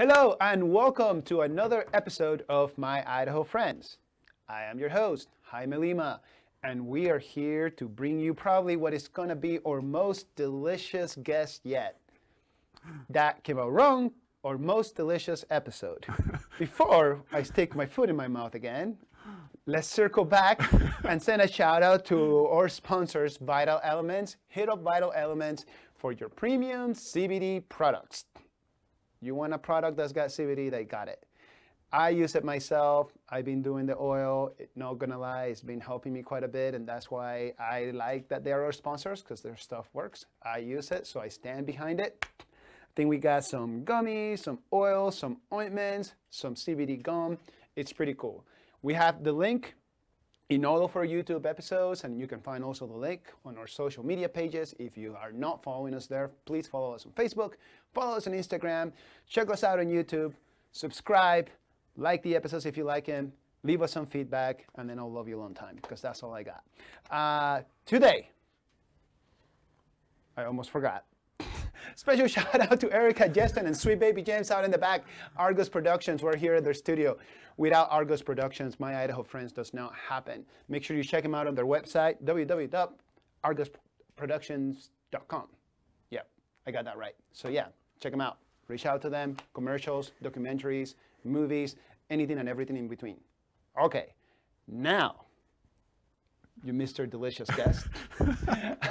Hello and welcome to another episode of My Idaho Friends. I am your host, Jaime Lima, and we are here to bring you probably what is going to be our most delicious guest yet. That came out wrong, our most delicious episode. Before I stick my foot in my mouth again, let's circle back and send a shout out to our sponsors, Vital Elements. Hit up Vital Elements for your premium CBD products. You want a product that's got CBD, they got it. I use it myself. I've been doing the oil. Not gonna lie, it's been helping me quite a bit, and that's why I like that they are our sponsors, because their stuff works. I use it, so I stand behind it. I think we got some gummies, some oils, some ointments, some CBD gum. It's pretty cool. We have the link in all of our YouTube episodes, and you can find also the link on our social media pages. If you are not following us there, please follow us on Facebook, follow us on Instagram, check us out on YouTube, subscribe, like the episodes if you like them, leave us some feedback, and then I'll love you a long time, because that's all I got. Today, I almost forgot. Special shout out to Erica, Justin, and Sweet Baby James out in the back. Argos Productions, we're here at their studio. Without Argos Productions, My Idaho Friends does not happen. Make sure you check them out on their website, www.argosproductions.com. Yeah, I got that right. So yeah, check them out. Reach out to them, commercials, documentaries, movies, anything and everything in between. Okay, now, you Mr. Delicious guest.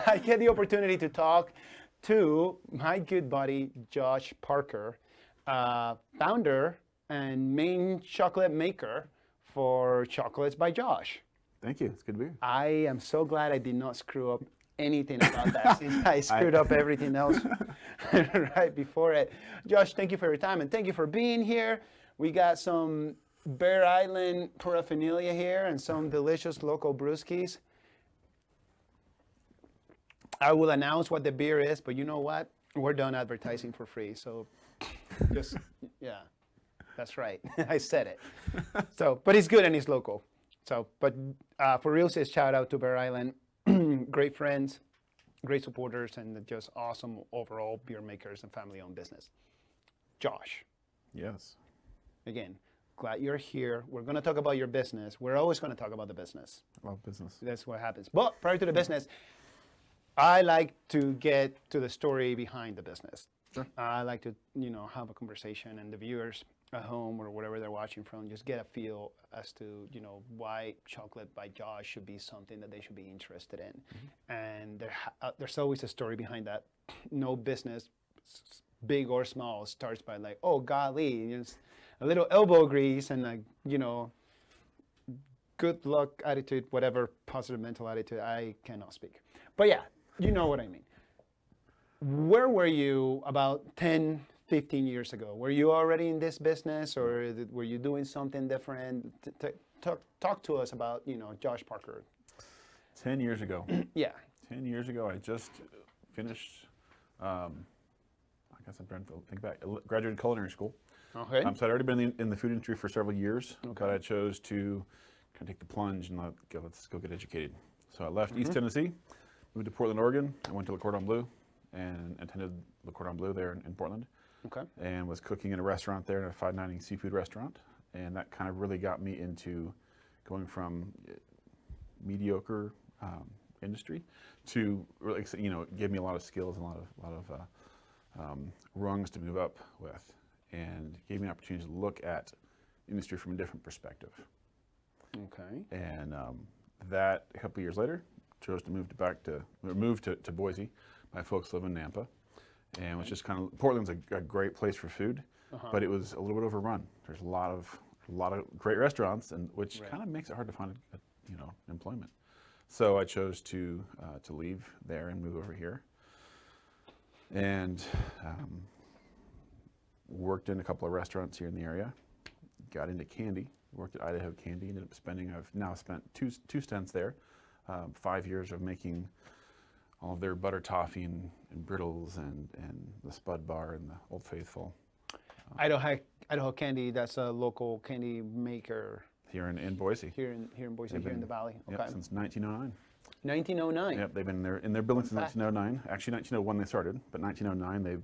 I get the opportunity to talk to my good buddy, Josh Parker, founder and main chocolate maker for Chocolates by Josh. Thank you. It's good to be here. I am so glad I did not screw up anything about that since I screwed up everything else right before it. Josh, thank you for your time and thank you for being here. We got some Bear Island paraphernalia here and some delicious local brewskis. I will announce what the beer is, but you know what? We're done advertising for free, so just, yeah, that's right. I said it. So, but it's good and it's local. So, but for real, says shout out to Bear Island. Great friends, great supporters, and just awesome overall beer makers and family-owned business. Josh. Yes. Again, glad you're here. We're going to talk about your business. We're always going to talk about the business. I love business. That's what happens. But prior to the business, I like to get to the story behind the business. Sure. I like to, have a conversation, and the viewers at home or whatever they're watching from just get a feel as to, why Chocolate by Josh should be something that they should be interested in. Mm-hmm. And there's always a story behind that. No business, big or small, starts by like, oh, golly, just a little elbow grease and like, good luck attitude, whatever positive mental attitude. I cannot speak. But yeah. You know what I mean. Where were you about 10, 15 years ago? Were you already in this business, or were you doing something different? Talk to us about, Josh Parker. 10 years ago. Yeah. 10 years ago, I just finished, I guess I'm trying to think back, graduated culinary school. Okay. So I'd already been in the food industry for several years, okay. But I chose to kind of take the plunge and let's go get educated. So I left East Tennessee. Moved to Portland, Oregon. I went to Le Cordon Bleu and attended Le Cordon Bleu there in Portland. Okay. And was cooking in a restaurant there, in a fine dining seafood restaurant. And that kind of really got me into going from mediocre industry to really, gave me a lot of skills and a lot of rungs to move up with, and gave me an opportunity to look at industry from a different perspective. Okay. And that a couple of years later, chose to move to Boise. My folks live in Nampa, and was just kind of, Portland's a great place for food, but it was a little bit overrun. There's a lot of great restaurants, and which kind of makes it hard to find employment. So I chose to leave there and move over here, and worked in a couple of restaurants here in the area. Got into candy. Worked at Idaho Candy. I've now spent two stints there. 5 years of making all of their butter toffee and brittles and the Spud Bar and the Old Faithful. Idaho Candy, that's a local candy maker. Here in Boise. Here in Boise, here in the valley. Okay. Yep, since 1909. 1909? Yep, they've been in their building since 1909. Actually, 1901 they started, but 1909 they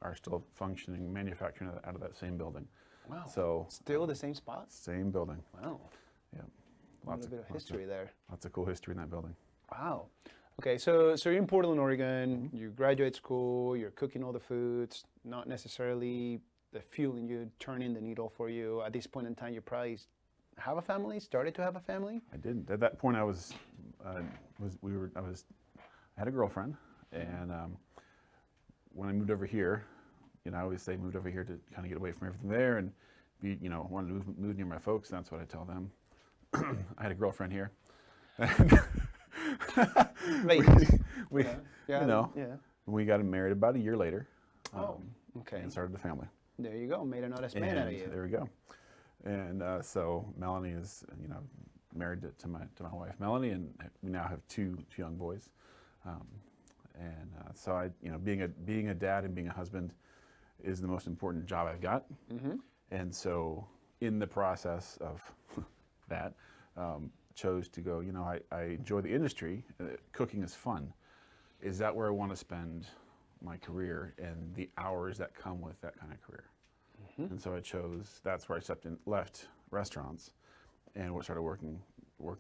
are still functioning, manufacturing out of that same building. Wow. So Still the same spot? same building. Wow. Yeah. A little bit of history there. Lots of cool history in that building. Wow. Okay, so you're in Portland, Oregon. You graduate school. You're cooking all the foods. Not necessarily the fueling you, turning the needle for you. At this point in time, you probably have a family. Started to have a family. I didn't. At that point, I had a girlfriend, and when I moved over here, you know, I always say moved over here to kind of get away from everything there and be, you know, wanted to move near my folks. That's what I tell them. I had a girlfriend here. we yeah, you know, yeah. we got married about a year later. Okay. And started the family. There you go. Made an honest man out of you. There we go. And so Melanie is, you know, married to my wife Melanie, and we now have two young boys. So I, you know, being a dad and being a husband is the most important job I've got. And so in the process of that, chose to go, you know, I enjoy the industry. Cooking is fun. Is that where I want to spend my career and the hours that come with that kind of career? And so I chose, that's where I left restaurants and started working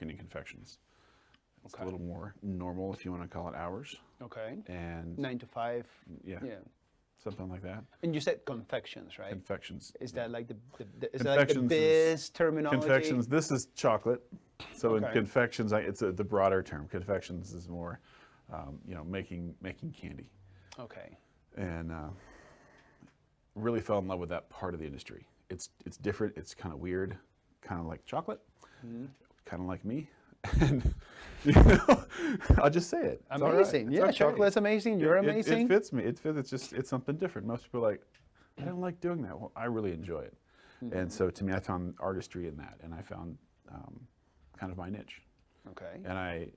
in confections. It's a little more normal, if you want to call it, hours. Okay. And 9 to 5. Yeah. Something like that. And you said confections, right? Confections. Is that like the biz terminology? Confections. This is chocolate. So in confections, it's the broader term. Confections is more, you know, making candy. Okay. And really fell in love with that part of the industry. It's different. It's kind of weird, kind of like chocolate, kind of like me. And you know, I'll just say it. It's amazing. Yeah, chocolate's amazing. You're amazing. It fits me. It fits. It's something different. Most people are like, I don't like doing that. Well, I really enjoy it. And so to me, I found artistry in that, and I found kind of my niche. Okay. And I,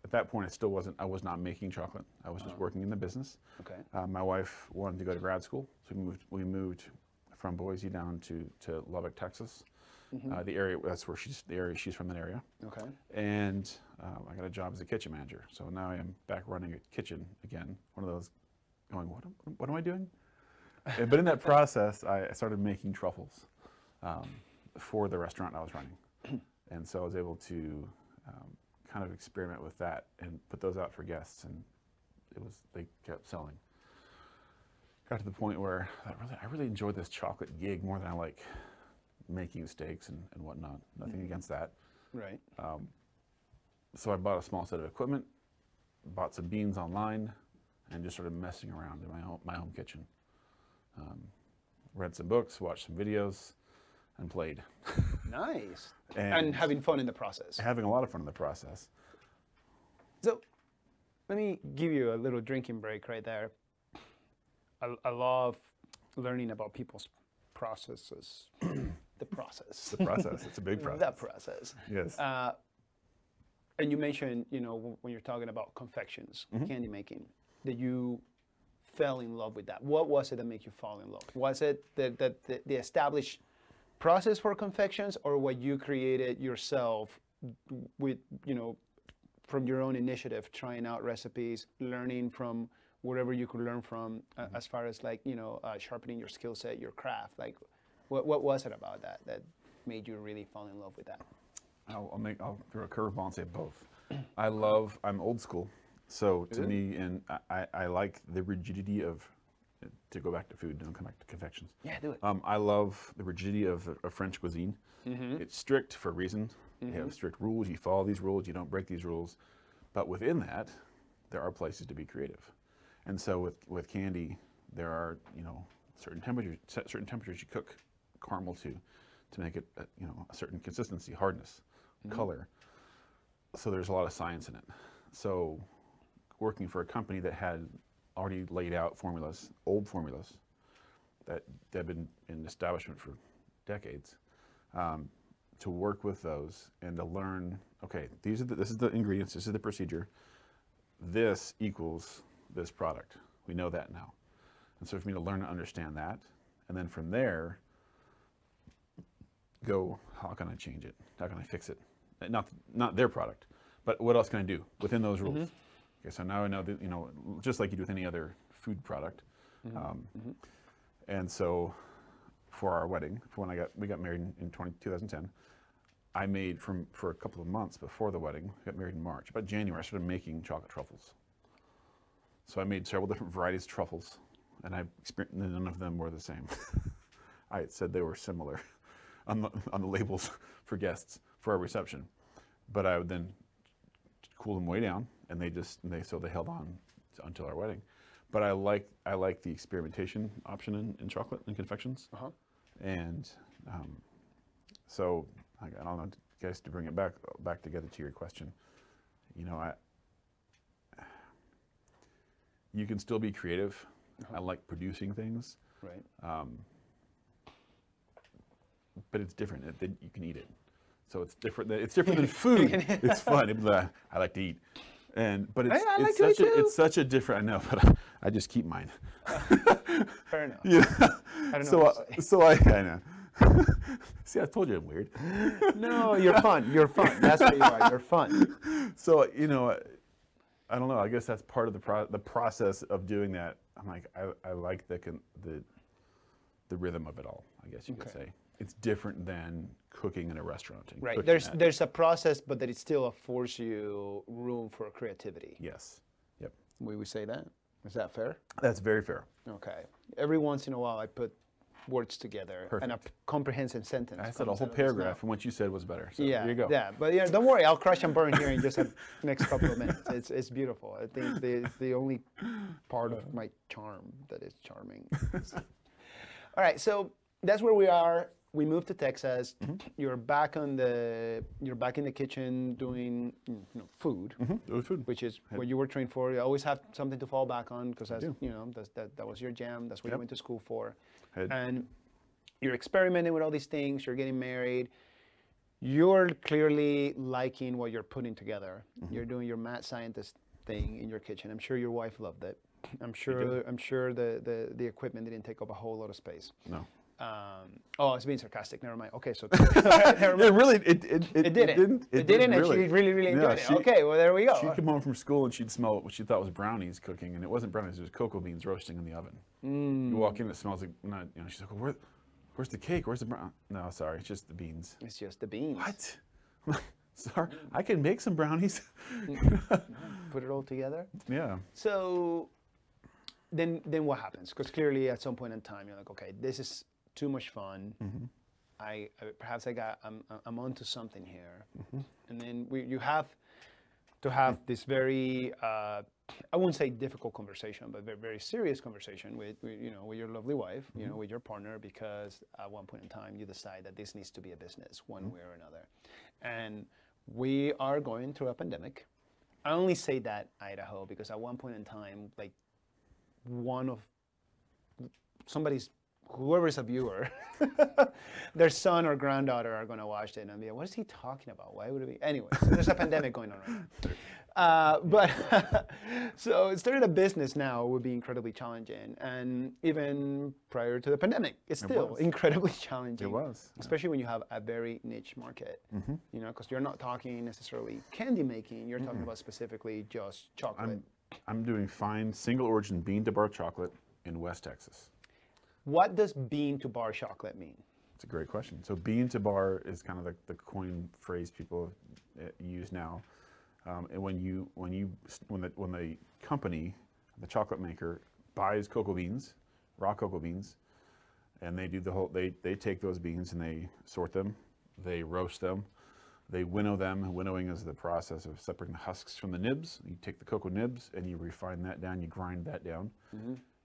at that point, I was not making chocolate. I was just working in the business. Okay. My wife wanted to go to grad school, so we moved from Boise down to Lubbock, Texas. The area, that's where she's from, that area. Okay. And I got a job as a kitchen manager. So now I am back running a kitchen again. One of those going, what am I doing? But in that process, I started making truffles for the restaurant I was running. And so I was able to kind of experiment with that and put those out for guests, and they kept selling. Got to the point where I really enjoyed this chocolate gig more than I like making steaks and whatnot. Nothing against that. Right. So I bought a small set of equipment, bought some beans online, and just started messing around in my home kitchen. Read some books, watched some videos, and played. Nice. And having fun in the process. Having a lot of fun in the process. So let me give you a little drinking break right there. I love learning about people's processes. The process. The process. It's a big process. That process. Yes. And you mentioned, you know, when you're talking about confections, candy making, that you fell in love with that. What was it that made you fall in love? Was it the established process for confections, or what you created yourself with, you know, from your own initiative, trying out recipes, learning from wherever you could learn from, as far as, like, you know, sharpening your skill set, your craft? Like, what was it about that made you really fall in love with that? I'll throw a curveball and say both. I'm old school, so to me, and I like the rigidity of, to go back to food, don't come back to confections. Yeah, do it. I love the rigidity of French cuisine. It's strict for a reason. You have strict rules. You follow these rules. You don't break these rules. But within that, there are places to be creative. And so with candy, there are, you know, certain temperatures you cook caramel to make it, you know, a certain consistency, hardness, color. So there's a lot of science in it. So working for a company that had already laid out formulas, old formulas, that have been in establishment for decades, to work with those and to learn, okay, this is the ingredients, this is the procedure, this equals this product. We know that now. And so for me to learn to understand that, and then from there, go, how can I change it? How can I fix it? Not their product, but what else can I do within those rules? Okay, so now I know that, you know, just like you do with any other food product. And so for our wedding, for when we got married in 2010, I made for a couple of months before the wedding, we got married in March. About January, I started making chocolate truffles. So I made several different varieties of truffles, and none of them were the same. I had said they were similar on the labels for guests for our reception, but I would then cool them way down, and they held on until our wedding. But I like the experimentation option in chocolate and confections, and so I don't know, guys, to bring it back together to your question. You know, you can still be creative. I like producing things, right? But it's different. You can eat it, so it's different. It's different than food. It's fun. I like to eat, but it's such a different. I know, but I just keep mine. Fair enough. Yeah. I don't know. So I know. See, I told you I'm weird. No, you're fun. You're fun. That's what you are. You're fun. So, you know, I don't know. I guess that's part of the process of doing that. I'm like, I like the rhythm of it all, I guess you could say. It's different than cooking in a restaurant. Right. There's a process, but that it still affords you room for creativity. Yes. Yep. We would say that. Is that fair? That's very fair. Okay. Every once in a while, I put words together and a comprehensive sentence. I said a whole paragraph, and what you said was better. So yeah, there you go. Yeah, but yeah, don't worry, I'll crush and burn here in just the next couple of minutes. It's beautiful. I think it's the only part of my charm that is charming. All right, so that's where we are. We moved to Texas. You're back in the kitchen doing food, food, which is what you were trained for. You always have something to fall back on because that was your jam. That's what you went to school for. And you're experimenting with all these things. You're getting married. You're clearly liking what you're putting together. You're doing your mad scientist thing in your kitchen. I'm sure your wife loved it. I'm sure the equipment didn't take up a whole lot of space. No. Oh, it's being sarcastic. Never mind. Okay, so never mind. It didn't. It didn't, and she really enjoyed it. Okay, well there we go. She'd come home from school and she'd smell what she thought was brownies cooking, and it wasn't brownies. It was cocoa beans roasting in the oven. You walk in, it smells like she's like, well, where's the cake? Where's the brown? No, sorry, it's just the beans. It's just the beans. What? Sorry, I can make some brownies. Put it all together. Yeah. So then what happens? Because clearly at some point in time you're like, okay, this is too much fun. I'm onto something here. And then you have to have this very I wouldn't say difficult conversation, but very, very serious conversation with your lovely wife, with your partner, because at one point in time you decide that this needs to be a business one way or another. And we are going through a pandemic. I only say that Idaho because at one point in time, like whoever's a viewer, their son or granddaughter are going to watch it and be like, what is he talking about? Why would it be? Anyway, so there's a pandemic going on right now. But so starting a business now would be incredibly challenging. And even prior to the pandemic, it's still incredibly challenging. It was. Especially when you have a very niche market, because you're not talking necessarily candy making, you're talking about specifically just chocolate. I'm doing fine single origin bean to bar chocolate in West Texas. What does bean to bar chocolate mean? It's a great question. So bean to bar is kind of the coin phrase people use now. And when the company, the chocolate maker, buys cocoa beans, raw cocoa beans, and they do they take those beans and they sort them, they roast them, they winnow them. Winnowing is the process of separating the husks from the nibs. You take the cocoa nibs and you refine that down, you grind that down.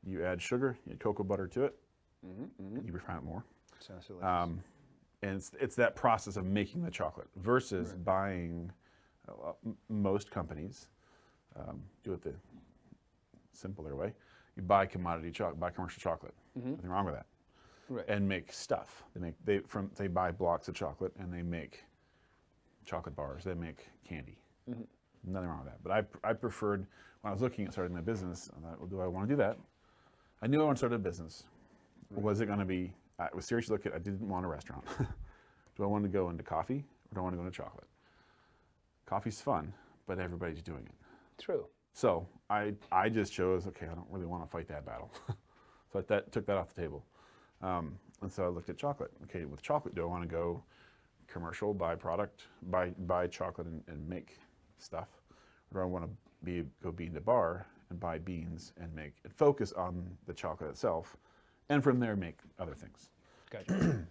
You add sugar, you add cocoa butter to it. You refine it more. Sounds delicious. And it's that process of making the chocolate versus buying. Most companies do it the simpler way. You buy commodity chocolate, buy commercial chocolate. Nothing wrong with that. Right. And make stuff. They buy blocks of chocolate and they make chocolate bars. They make candy. Nothing wrong with that. But I preferred when I was looking at starting my business. I thought, well, do I want to do that? I knew I wanted to start a business. Was it going to be? I was seriously looking. I didn't want a restaurant. Do I want to go into coffee or do I want to go into chocolate? Coffee's fun, but everybody's doing it. True. So I just chose, okay, I don't really want to fight that battle. So took that off the table. And so I looked at chocolate. Okay, with chocolate, do I want to go commercial, buy product, buy chocolate and make stuff? Or do I want to go bean to bar and buy beans and focus on the chocolate itself, and from there make other things? Gotcha.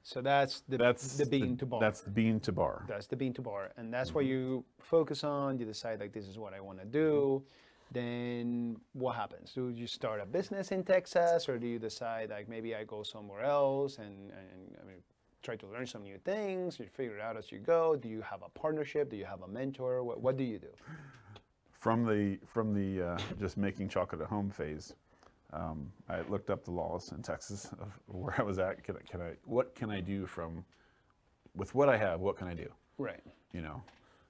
So that's the bean to bar. That's the bean to bar. That's the bean to bar, and that's what you focus on. You decide like, this is what I want to do. Then what happens? Do you start a business in Texas, or do you decide like, maybe I go somewhere else and I mean, try to learn some new things? You figure it out as you go. Do you have a partnership? Do you have a mentor? What do you do? From the just making chocolate at home phase, I looked up the laws in Texas of where I was at. What can I do with what I have? What can I do? Right. You know,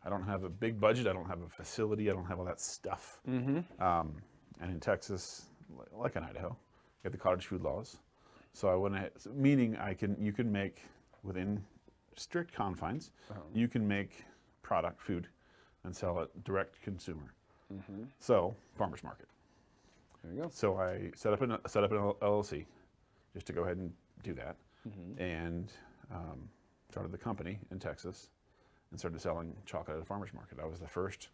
I don't have a big budget. I don't have a facility. I don't have all that stuff. Mm-hmm. And in Texas, like in Idaho, we have the cottage food laws. So I went ahead, meaning you can make within strict confines. You can make food, and sell it direct to consumer. Mm-hmm. So farmers market. There you go. So I set up an LLC just to go ahead and do that, and started the company in Texas and started selling chocolate at a farmer's market. I was the first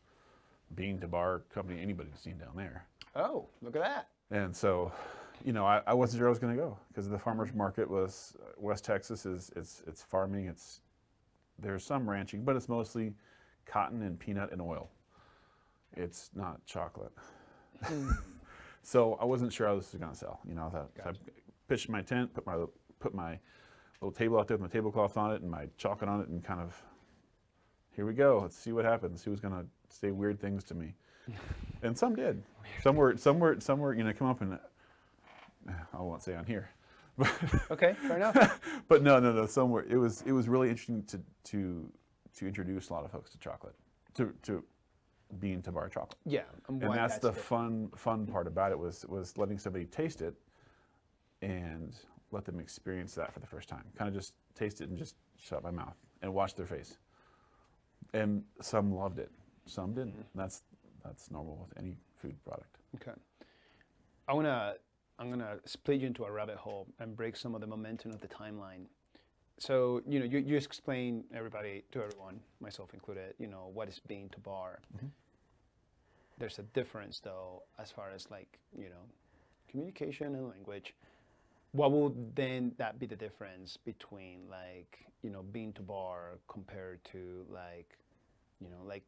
bean to bar company anybody's seen down there. Oh, look at that. And so, you know, I wasn't sure I was going to go, because the farmer's market was, West Texas it's farming, there's some ranching, but it's mostly cotton and peanut and oil. It's not chocolate. So I wasn't sure how this was going to sell. You know, so I pitched my tent, put my little table out there with my tablecloth on it and my chocolate on it, and kind of, here we go. Let's see what happens. Who's going to say weird things to me? And some did. Some were, you know, come up and I won't say on here. But okay, fair enough. But no. Some were. It was really interesting to introduce a lot of folks to chocolate, to bean to bar chocolate. Yeah, and that's the fun part about it was letting somebody taste it and let them experience that for the first time. Kind of just taste it and just shut my mouth and watch their face. And some loved it, some didn't. That's normal with any food product. Okay, I'm gonna split you into a rabbit hole and break some of the momentum of the timeline. So, you know, you explain to everyone, myself included, you know, what is bean to bar. Mm-hmm. There's a difference though, as far as like, you know, communication and language. What would then that be the difference between like, you know, bean to bar compared to like, you know, like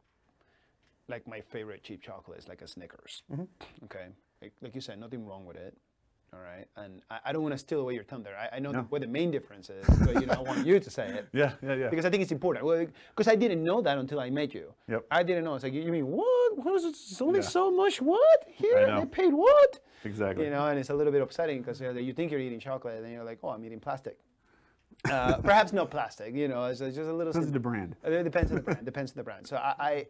my favorite cheap chocolate is like a Snickers. Mm-hmm. Okay, like you said, nothing wrong with it. All right, and I don't want to steal away your thunder. I know what the main difference is, but you know, I want you to say it. Yeah. Because I think it's important. Well, because I didn't know that until I met you. Yep. I didn't know. It's like, you mean what? What is it? It's only so much what here? They paid what? Exactly. You know, and it's a little bit upsetting because you think you're eating chocolate, and then you're like, oh, I'm eating plastic. Perhaps not plastic. You know, it's just a little. Depends on the brand. It depends on the brand. Depends on the brand. So I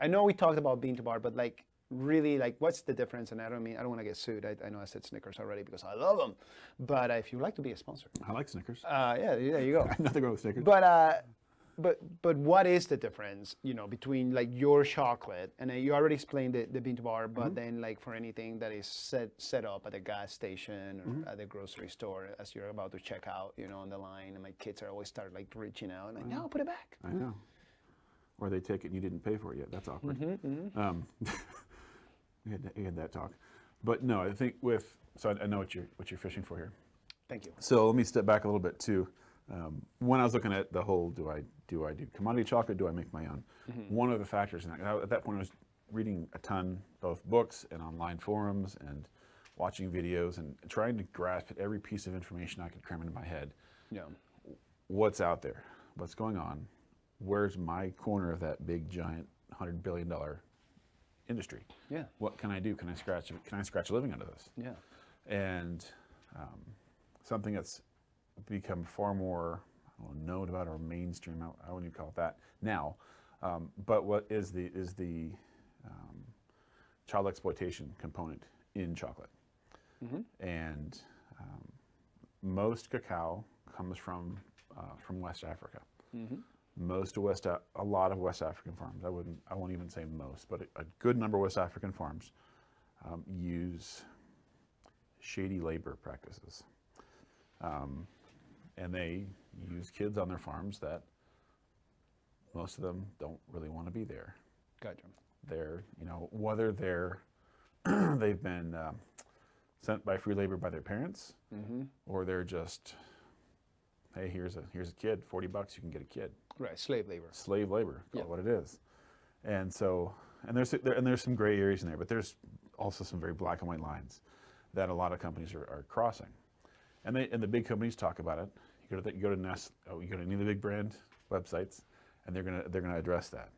know we talked about bean to bar, but like, really, like, what's the difference? And I don't want to get sued. I know I said Snickers already because I love them. But if you'd like to be a sponsor, I like Snickers. yeah, there you go. Nothing wrong with Snickers. But what is the difference, you know, between like your chocolate and you already explained the bean to bar, but then like for anything that is set up at a gas station or at the grocery store as you're about to check out, you know, on the line, and my kids are always start like reaching out and like, no, put it back. I know. Or they take it and you didn't pay for it yet. That's awkward. We had that talk, but no, I think so I know what you're fishing for here. Thank you. So let me step back a little bit too. When I was looking at the whole, do I do commodity chocolate? Do I make my own? One of the factors in that, at that point I was reading a ton of books and online forums and watching videos and trying to grasp at every piece of information I could cram into my head. Yeah. What's out there? What's going on? Where's my corner of that big giant $100 billion industry? Yeah. What can I do? Can I scratch a living out of this? Yeah. And something that's become far more known about or mainstream, I wouldn't even call it that now, but what is the child exploitation component in chocolate? And most cacao comes from West Africa. a lot of West African farms, I won't even say most, but a good number of West African farms use shady labor practices. And they use kids on their farms that most of them don't really want to be there. Gotcha. They're, whether they've been sent by free labor by their parents, or they're just, hey, here's a kid, $40, you can get a kid. Right, slave labor. Slave labor, call it what it is. And so, and there's some gray areas in there, but there's also some very black and white lines that a lot of companies are crossing. And the big companies talk about it. You go to any of the big brand websites, and they're gonna address that,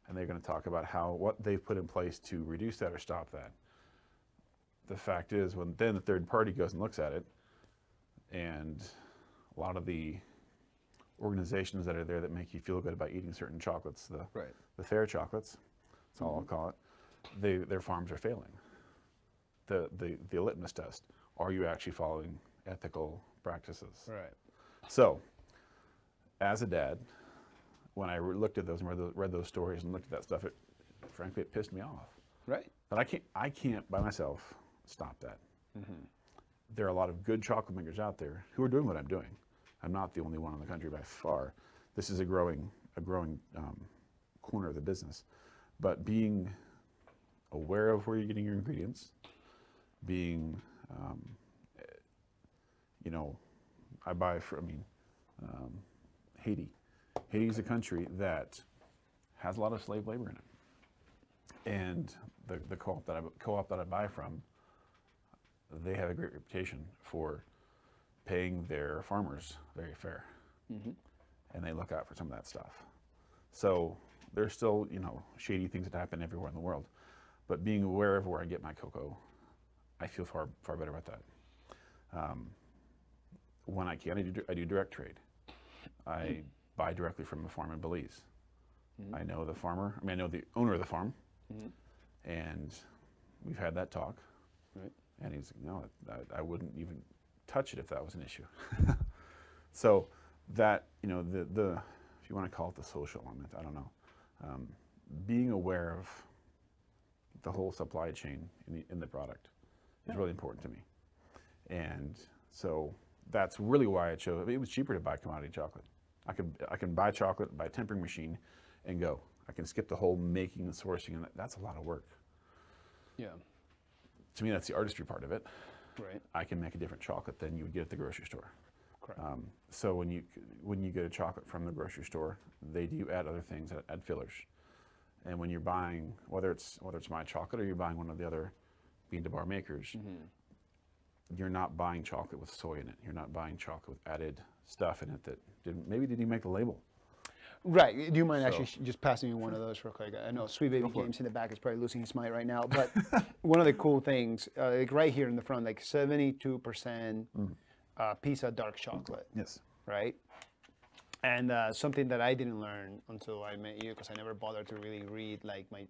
and they're gonna talk about what they've put in place to reduce that or stop that. The fact is, when then the third party goes and looks at it, and a lot of the organizations that are there that make you feel good about eating certain chocolates, the fair chocolates, that's all I'll call it, their farms are failing. The litmus test: are you actually following ethical practices? Right. So, as a dad, when I looked at those and read those stories and looked at that stuff, frankly, it pissed me off. Right. But I can't by myself stop that. There are a lot of good chocolate makers out there who are doing what I'm doing. I'm not the only one in the country by far. This is a growing corner of the business. But being aware of where you're getting your ingredients, being, I buy from Haiti. Haiti is a country that has a lot of slave labor in it. And the co-op that I buy from, they have a great reputation for paying their farmers very fair. And they look out for some of that stuff. So there's still, shady things that happen everywhere in the world. But being aware of where I get my cocoa, I feel far better about that. When I can, I do direct trade. I buy directly from a farm in Belize. I know the farmer. I know the owner of the farm, and we've had that talk. Right. And he's, I wouldn't even touch it if that was an issue. So that, the if you want to call it the social element, I don't know. Being aware of the whole supply chain in the product is really important to me. And so that's really why I chose. It was cheaper to buy commodity chocolate. I can buy chocolate, buy a tempering machine, and go. I can skip the whole making and sourcing, and that's a lot of work. Yeah. To me, that's the artistry part of it. Right. I can make a different chocolate than you would get at the grocery store. Correct. So when you get a chocolate from the grocery store, they do add other things, add fillers. And when you're buying, whether it's my chocolate or you're buying one of the other bean to bar makers, you're not buying chocolate with soy in it. You're not buying chocolate with added stuff in it that didn't even make the label. Right. Do you mind actually just passing me one of those real quick? I know Sweet Baby James in the back is probably losing his mind right now, but one of the cool things, like right here in the front, like 72% pizza dark chocolate. Yes. Right? And something that I didn't learn until I met you, because I never bothered to really read like my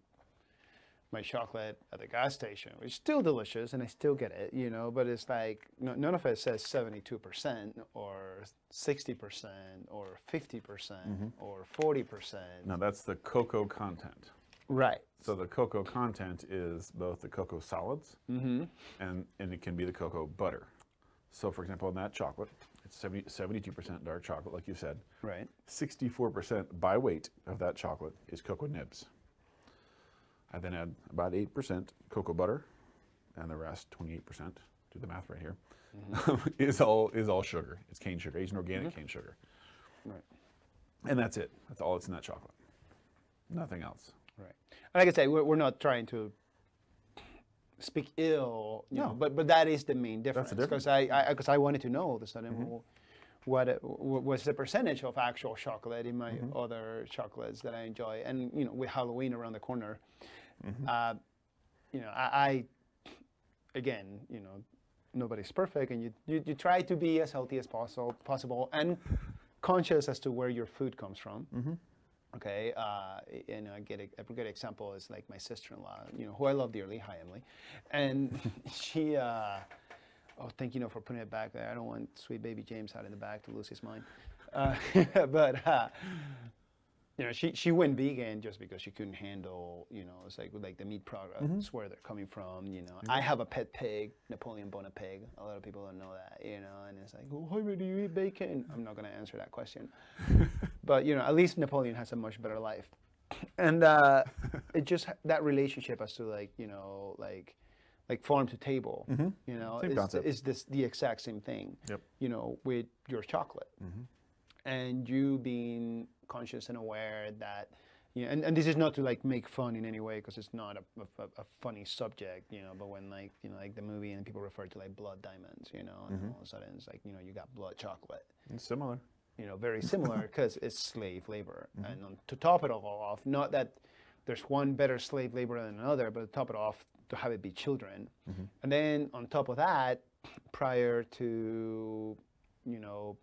chocolate at the gas station, which is still delicious and I still get it, but it's like none of it says 72% or 60% or 50% or 40%. No, that's the cocoa content. Right. So the cocoa content is both the cocoa solids and it can be the cocoa butter. So for example, in that chocolate, it's 72% dark chocolate, like you said. Right. 64% by weight of that chocolate is cocoa nibs. I then add about 8% cocoa butter, and the rest, 28%, do the math right here, is all sugar. It's cane sugar. It's an organic cane sugar. Right. And that's it. That's all that's in that chocolate. Nothing else. Right. And like I say, we're not trying to speak ill, but that is the main difference. That's the difference. Because I wanted to know all of a sudden what was the percentage of actual chocolate in my other chocolates that I enjoy, and with Halloween around the corner, I again, nobody's perfect, and you try to be as healthy as possible and conscious as to where your food comes from. Okay, and a good example is like my sister-in-law, who I love dearly, hi Emily, and she. Oh, thank you for putting it back there. I don't want Sweet Baby James out in the back to lose his mind. But you know, she went vegan just because she couldn't handle, you know, it's like the meat products where they're coming from. You know, I have a pet pig, Napoleon Bonaparte. A lot of people don't know that, you know, and it's like, oh, Jaime, do you eat bacon? I'm not gonna answer that question, but you know, at least Napoleon has a much better life, and it just that relationship as to like, you know, like farm to table, you know, Same concept. is this the exact same thing, Yep. you know, with your chocolate, and you being conscious and aware that, you know, and this is not to like make fun in any way because it's not a funny subject, you know, but when like, you know, like the movie and people refer to like blood diamonds, you know, and all of a sudden it's like, you know, you got blood chocolate. It's similar. You know, very similar because it's slave labor. And to top it all off, not that there's one better slave labor than another, but to top it off, to have it be children. And then on top of that, prior to, you know,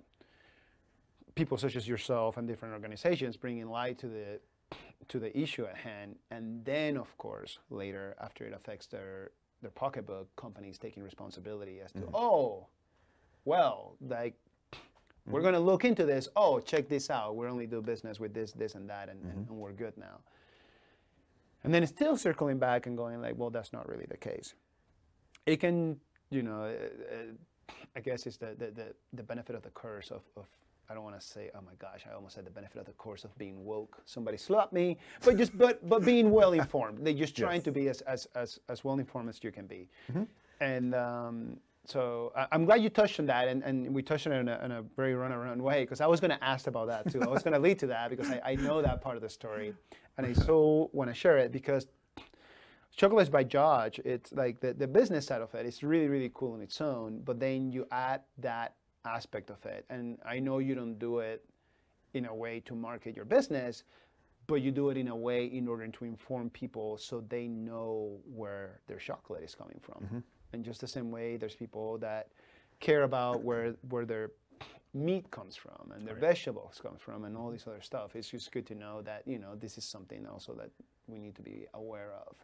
people such as yourself and different organizations bringing light to the issue at hand, and then of course later after it affects their pocketbook, companies taking responsibility as to oh, well, like we're going to look into this. Oh, check this out. We only do business with this, and that, and we're good now. And then it's still circling back and going like, well, that's not really the case. It can, you know, I guess it's the benefit of the curse of I don't want to say, oh my gosh, I almost said the benefit of the course of being woke. Somebody slapped me, but being well informed. They're just trying to be as well informed as you can be. And so I'm glad you touched on that, and we touched on it in a very runaround way, because I was going to ask about that too. I was going to lead to that because I know that part of the story, and I so want to share it because Chocolates by Judge, it's like the business side of it is really, really cool on its own, but then you add that aspect of it. And I know you don't do it in a way to market your business, but you do it in a way in order to inform people so they know where their chocolate is coming from. And just the same way, there's people that care about where their meat comes from and their vegetables come from and all this other stuff. It's just good to know that, you know, this is something also that we need to be aware of.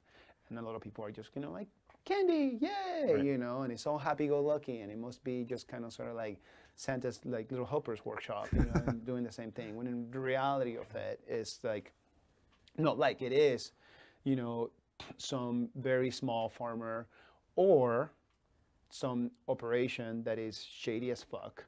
And a lot of people are just, you know, like, candy, yay, you know, and it's all happy-go-lucky, and it must be just kind of sort of like Santa's like little helper's workshop, you know, and doing the same thing. When in the reality of it is like, not like it is, you know, some very small farmer or some operation that is shady as fuck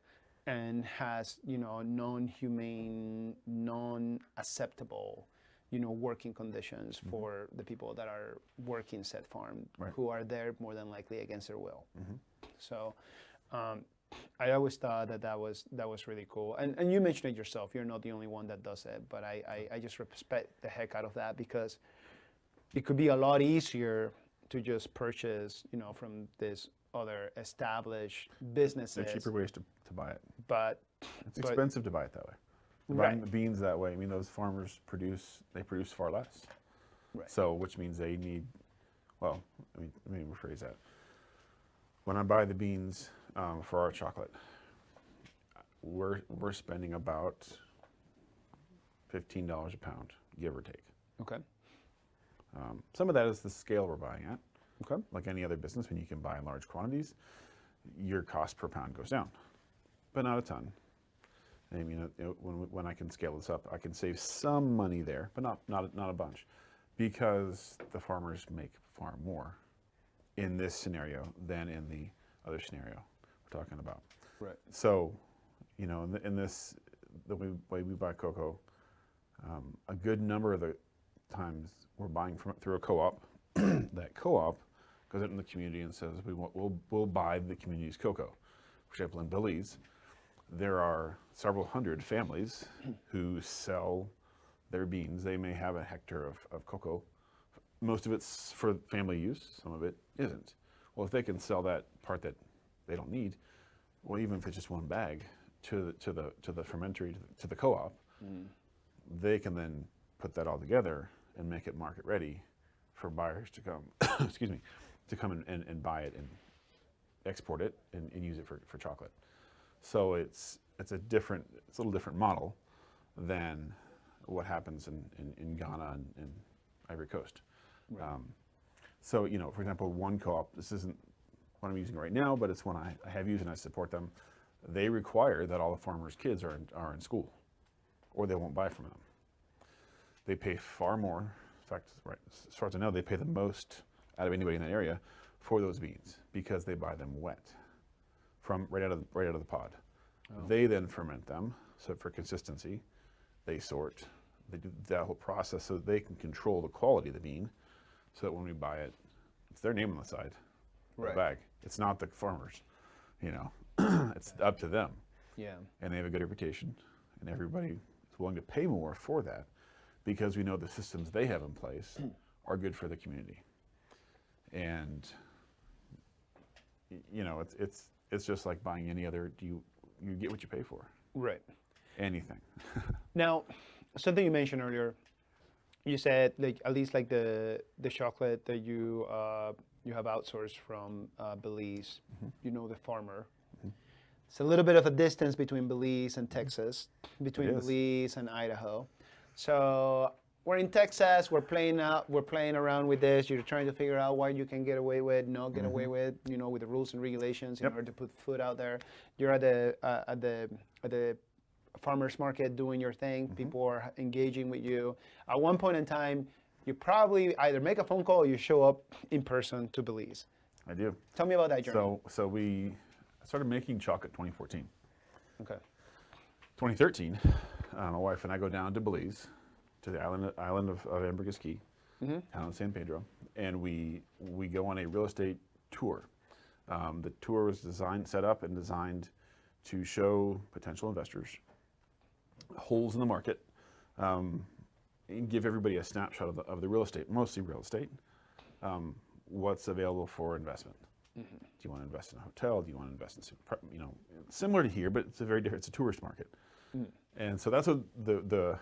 and has, you know, non-humane, non-acceptable, you know, working conditions for the people that are working said farm, who are there more than likely against their will. So I always thought that was really cool. And you mentioned it yourself. You're not the only one that does it, but I just respect the heck out of that, because it could be a lot easier to just purchase, you know, from this other established businesses. There are cheaper ways to buy it. But it's expensive to buy it that way. Buying the beans that way, I mean, those farmers produce far less. So, which means they need, well, let me rephrase that. When I buy the beans for our chocolate, we're spending about $15 a pound, give or take. Okay. Some of that is the scale we're buying at. Okay. Like any other business, when you can buy in large quantities, your cost per pound goes down, but not a ton. I mean, when I can scale this up, I can save some money there, but not a bunch, because the farmers make far more in this scenario than in the other scenario we're talking about. Right. So, you know, in this, the way we buy cocoa, a good number of the times we're buying through a co-op. That co-op goes out in the community and says, we'll buy the community's cocoa. For example, in Belize, there are several hundred families who sell their beans. They may have a hectare of cocoa. Most of it's for family use, some of it isn't. Well, if they can sell that part that they don't need, well, even if it's just one bag to the fermentery, to the co-op, they can then put that all together and make it market ready for buyers to come, excuse me, to come and buy it and export it and use it for chocolate. So it's a little different model than what happens in Ghana and Ivory Coast. Right. So, you know, for example, one co-op, this isn't what I'm using right now, but it's one I have used and I support them. They require that all the farmers' kids are in school, or they won't buy from them. they pay far more. In fact, right, as far as I know, they pay the most out of anybody in that area for those beans because they buy them wet from right out of the pod. Oh. They then ferment them, so for consistency, they sort. They do that whole process so that they can control the quality of the bean, so that when we buy it, it's their name on the side, right. The bag. It's not the farmers, you know. It's up to them. Yeah. And they have a good reputation, and everybody is willing to pay more for that because we know the systems they have in place are good for the community. And you know, it's just like buying any other. You get what you pay for. Right. Anything. Now, something you mentioned earlier, you said like at least like the chocolate that you have outsourced from Belize. Mm-hmm. You know the farmer. Mm-hmm. It's a little bit of a distance between Belize and Texas, between Belize and Idaho. So we're in Texas. We're playing around with this. You're trying to figure out what you can get away with, not get away with. You know, with the rules and regulations in order to put food out there. You're at the farmers market doing your thing. People are engaging with you. At one point in time, you probably either make a phone call or you show up in person to Belize. I do. Tell me about that journey. So we started making chocolate 2014. Okay. 2013, my wife and I go down to Belize, to the island of Ambergris Key, town of San Pedro, and we go on a real estate tour. The tour was set up and designed to show potential investors holes in the market, and give everybody a snapshot of the real estate, mostly real estate, what's available for investment. Do you want to invest in a hotel? Do you want to invest in, you know, similar to here, but it's a very different, it's a tourist market. And so that's what the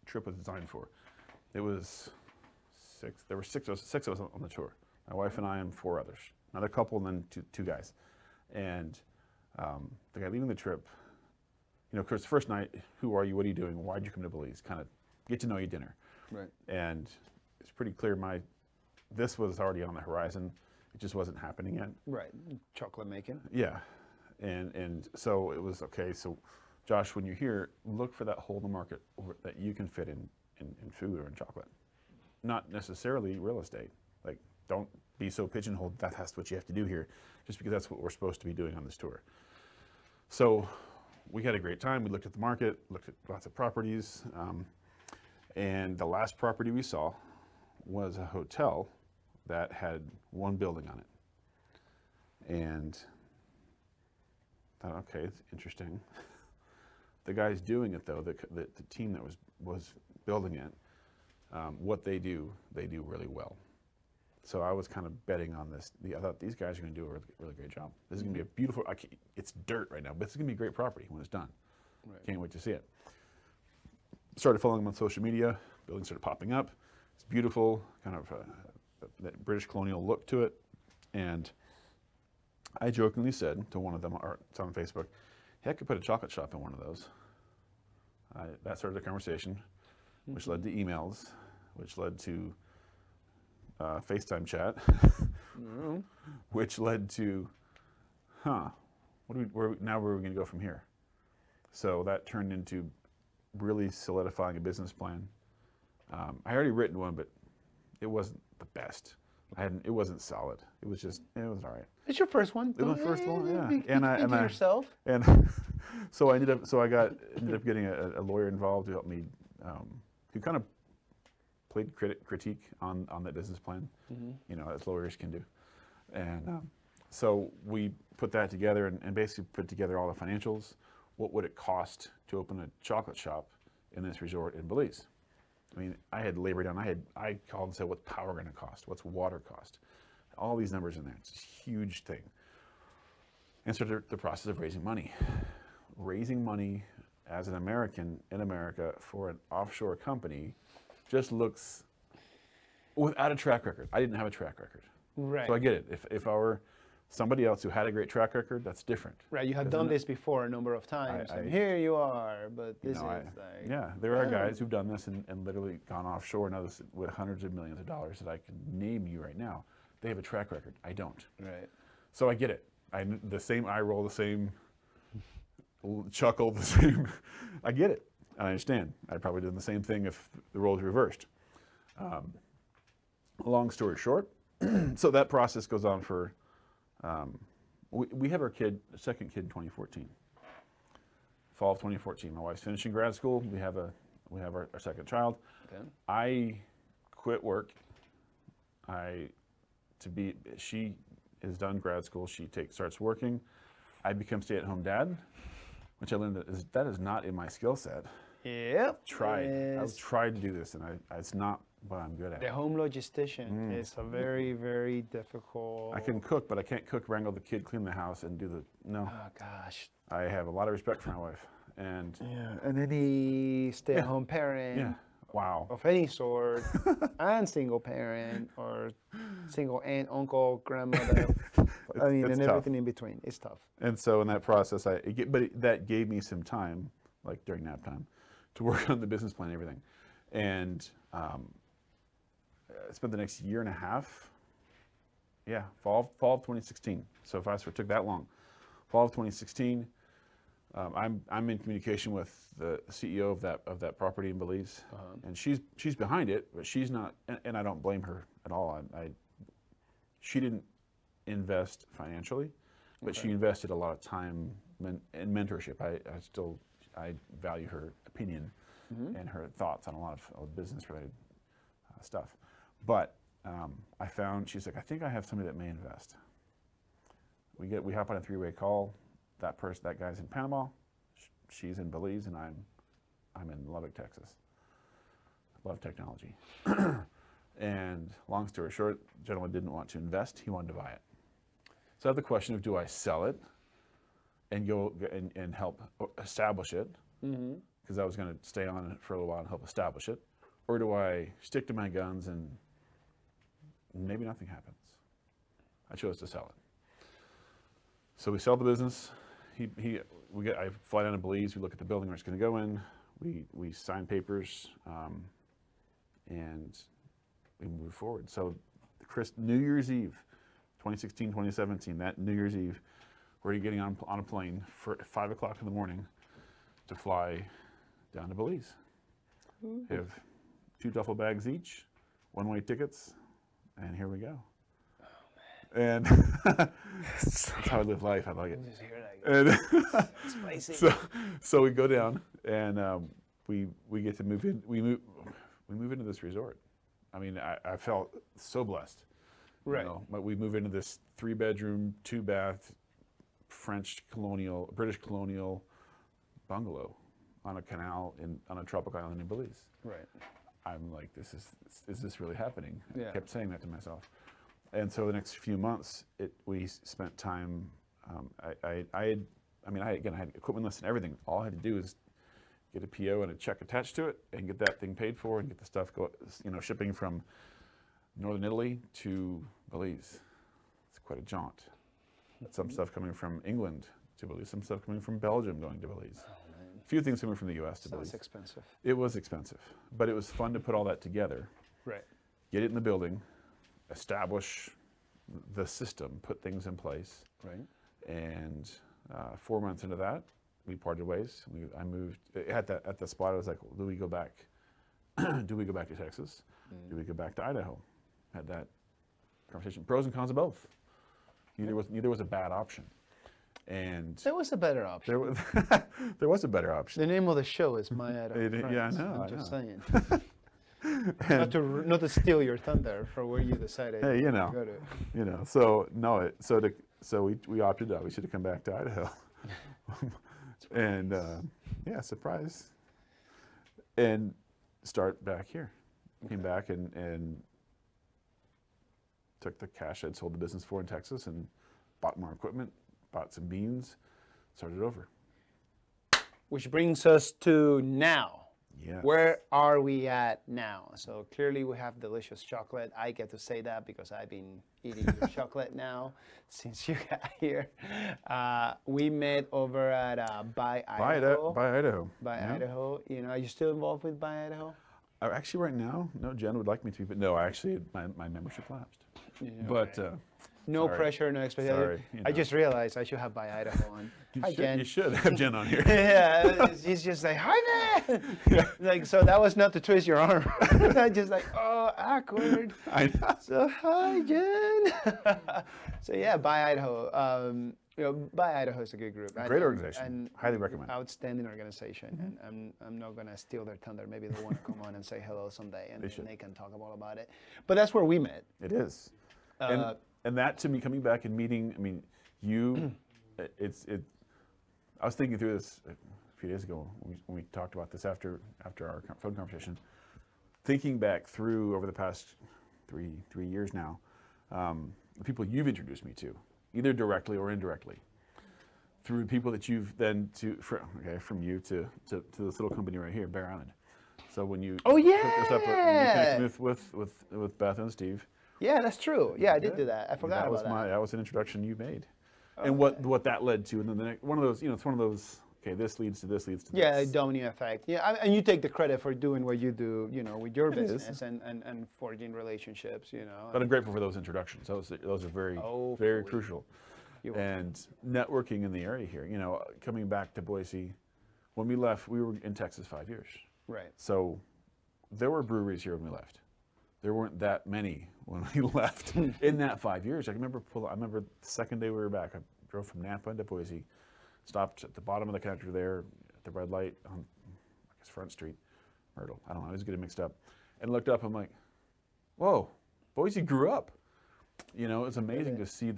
trip was designed for. It was there were six of us on the tour. My wife and I and 4 others, another couple and then two guys. And the guy leading the trip, you know, of course, the first night, who are you, what are you doing, why'd you come to Belize, kind of get to know you dinner. Right. And it's pretty clear this was already on the horizon. It just wasn't happening yet. Right, chocolate making. Yeah, and so it was, okay, so Josh, when you're here, look for that hole in the market that you can fit in food or in chocolate. Not necessarily real estate. Like, don't be so pigeonholed, that's what you have to do here, just because that's what we're supposed to be doing on this tour. So we had a great time. We looked at the market, looked at lots of properties, and the last property we saw was a hotel that had 1 building on it. And I thought, okay, it's interesting. The guys doing it, though, the team that was building it, what they do really well. So I was kind of betting on this. I thought these guys are going to do a really great job. This is going to be a beautiful, it's dirt right now, but it's going to be a great property when it's done. Right. Can't wait to see it. Started following them on social media. Buildings started popping up. It's beautiful, kind of that British colonial look to it. And I jokingly said to one of them, it's on Facebook, hey, I could put a chocolate shop in one of those. That started a conversation, which led to emails, which led to FaceTime chat, which led to, where are we going to go from here? So that turned into really solidifying a business plan. I had already written one, but it wasn't the best. It wasn't solid. It was all right. It's your first one. It was my first one, yeah. And so I ended up getting a lawyer involved to help me, who kind of played critique on that business plan, you know, as lawyers can do. And so we put that together and basically put together all the financials. What would it cost to open a chocolate shop in this resort in Belize? I mean, I had labor down. I called and said, what's power going to cost? What's water cost? All these numbers in there. It's a huge thing. And so the process of raising money. Raising money as an American in America for an offshore company just looks, without a track record. I didn't have a track record. Right. So I get it. If I were somebody else who had a great track record, that's different. Right, you have done this before a number of times, and here you are, but this is like... Yeah, there are guys who've done this and literally gone offshore, and others with hundreds of millions of dollars that I can name you right now. They have a track record. I don't. Right. So I get it. The same eye roll, the same chuckle, the same... I get it. I understand. I'd probably done the same thing if the roles reversed. Long story short, so that process goes on for, we have our second kid in 2014. Fall of 2014. My wife's finishing grad school. We have our second child. Okay. I quit work. She is done grad school. She starts working. I become stay-at-home dad, which I learned that is not in my skill set. Yep. I've tried to do this, and it's not what I'm good at. The home logistician is a very, very difficult. I can cook, but I can't cook, wrangle the kid, clean the house, and no. Oh gosh. I have a lot of respect for my wife, and and any stay-at-home parent. Yeah. Wow. Of any sort, and single parent or single aunt, uncle, grandmother. I mean, and everything in between. It's tough. And so in that process, that gave me some time, like during nap time, to work on the business plan and everything. And I spent the next year and a half, fall of 2016. So fast forward, took that long. Fall of 2016, I'm in communication with the CEO of that property in Belize, and she's behind it, but she's not, and I don't blame her at all. She didn't invest financially, but she invested a lot of time and mentorship. I value her opinion and her thoughts on a lot of business related stuff. But I found, she's like, I think I have somebody that may invest. We hop on a three-way call. That guy's in Panama, she's in Belize, and I'm in Lubbock, Texas. Love technology. And long story short, the gentleman didn't want to invest, he wanted to buy it. So I have the question of, do I sell it and go and help establish it? Because I was going to stay on it for a little while and help establish it. Or do I stick to my guns and maybe nothing happens? I chose to sell it. So we sell the business. I fly down to Belize. We look at the building where it's going to go in. We sign papers, and we move forward. So, New Year's Eve, 2016, 2017. That New Year's Eve, we're getting on a plane for 5 o'clock in the morning to fly down to Belize. We have 2 duffel bags each, one-way tickets, and here we go. And that's how I live life. I like it. And spicy. So we go down, and we get to move in. We move into this resort. I mean, I felt so blessed. Right. But we move into this 3-bedroom, 2-bath, British colonial bungalow on a canal on a tropical island in Belize. Right. I'm like, is this really happening? Yeah. I kept saying that to myself. And so the next few months, we spent time. I had equipment list and everything. All I had to do is get a PO and a check attached to it, and get that thing paid for, and get the stuff shipping from northern Italy to Belize. It's quite a jaunt. Some stuff coming from England to Belize. Some stuff coming from Belgium going to Belize. A few things coming from the U.S. to Belize. Sounds expensive. It was expensive, but it was fun to put all that together. Right. Get it in the building. Establish the system, put things in place. Right. And 4 months into that, we parted ways. I moved at the spot. I was like, well, do we go back? Do we go back to Texas? Do we go back to Idaho? Had that conversation. Pros and cons of both. Neither was a bad option. And there was a better option. There was a better option. The name of the show is My Idaho Friends. Yeah, I know. I'm just saying. not to steal your thunder for where you decided to go to. So we opted out. We should have come back to Idaho. And surprise. And start back here. Came back and took the cash I'd sold the business for in Texas and bought more equipment, bought some beans, started over. Which brings us to now. Yes. Where are we at now? So clearly we have delicious chocolate. I get to say that because I've been eating your chocolate now since you got here. We met over at Buy Idaho. Buy Idaho. Buy Idaho. Are you still involved with Buy Idaho? Actually, right now, no. Jen would like me to, but no. Actually, my membership lapsed. Yeah, but No Sorry. pressure, no expectation. Sorry, you I know. just realized I should have by Idaho on. Hi, Jen. You should have Jen on here. Yeah, he's just like, hi man. Like, so that was not to twist your arm. I just like, oh, awkward. I know. So hi, Jen. So yeah, by Idaho. By Idaho is a good group. Great organization. Highly recommend. Outstanding organization. And I'm not gonna steal their thunder. Maybe they'll want to come on and say hello someday, and they can talk all about it. But that's where we met. It is. And that to me, coming back and meeting, I mean, you, I was thinking through this a few days ago when we talked about this after our phone conversation, thinking back through over the past three years now, the people you've introduced me to, either directly or indirectly, through people that you've then from you to this little company right here, Bear Island. So when you hooked us up, when you connected with Beth and Steve. Yeah, that's true. Yeah, I did do that. I forgot about that. That was an introduction you made, and what that led to, and then the next one of those, it's one of those. Okay, this leads to this leads to yeah, this. Yeah, domino effect. Yeah, and you take the credit for doing what you do, with your business and forging relationships, But I'm grateful for those introductions. Those are very very crucial. And networking in the area here. Coming back to Boise, when we left, we were in Texas 5 years. Right. So there were breweries here when we left. There weren't that many when we left in that 5 years. I remember the second day we were back. I drove from Nampa into Boise, stopped at the bottom of the country there at the red light on, I guess, Front Street, Myrtle. I don't know. I was getting mixed up, and looked up. I'm like, whoa, Boise grew up. It's amazing to see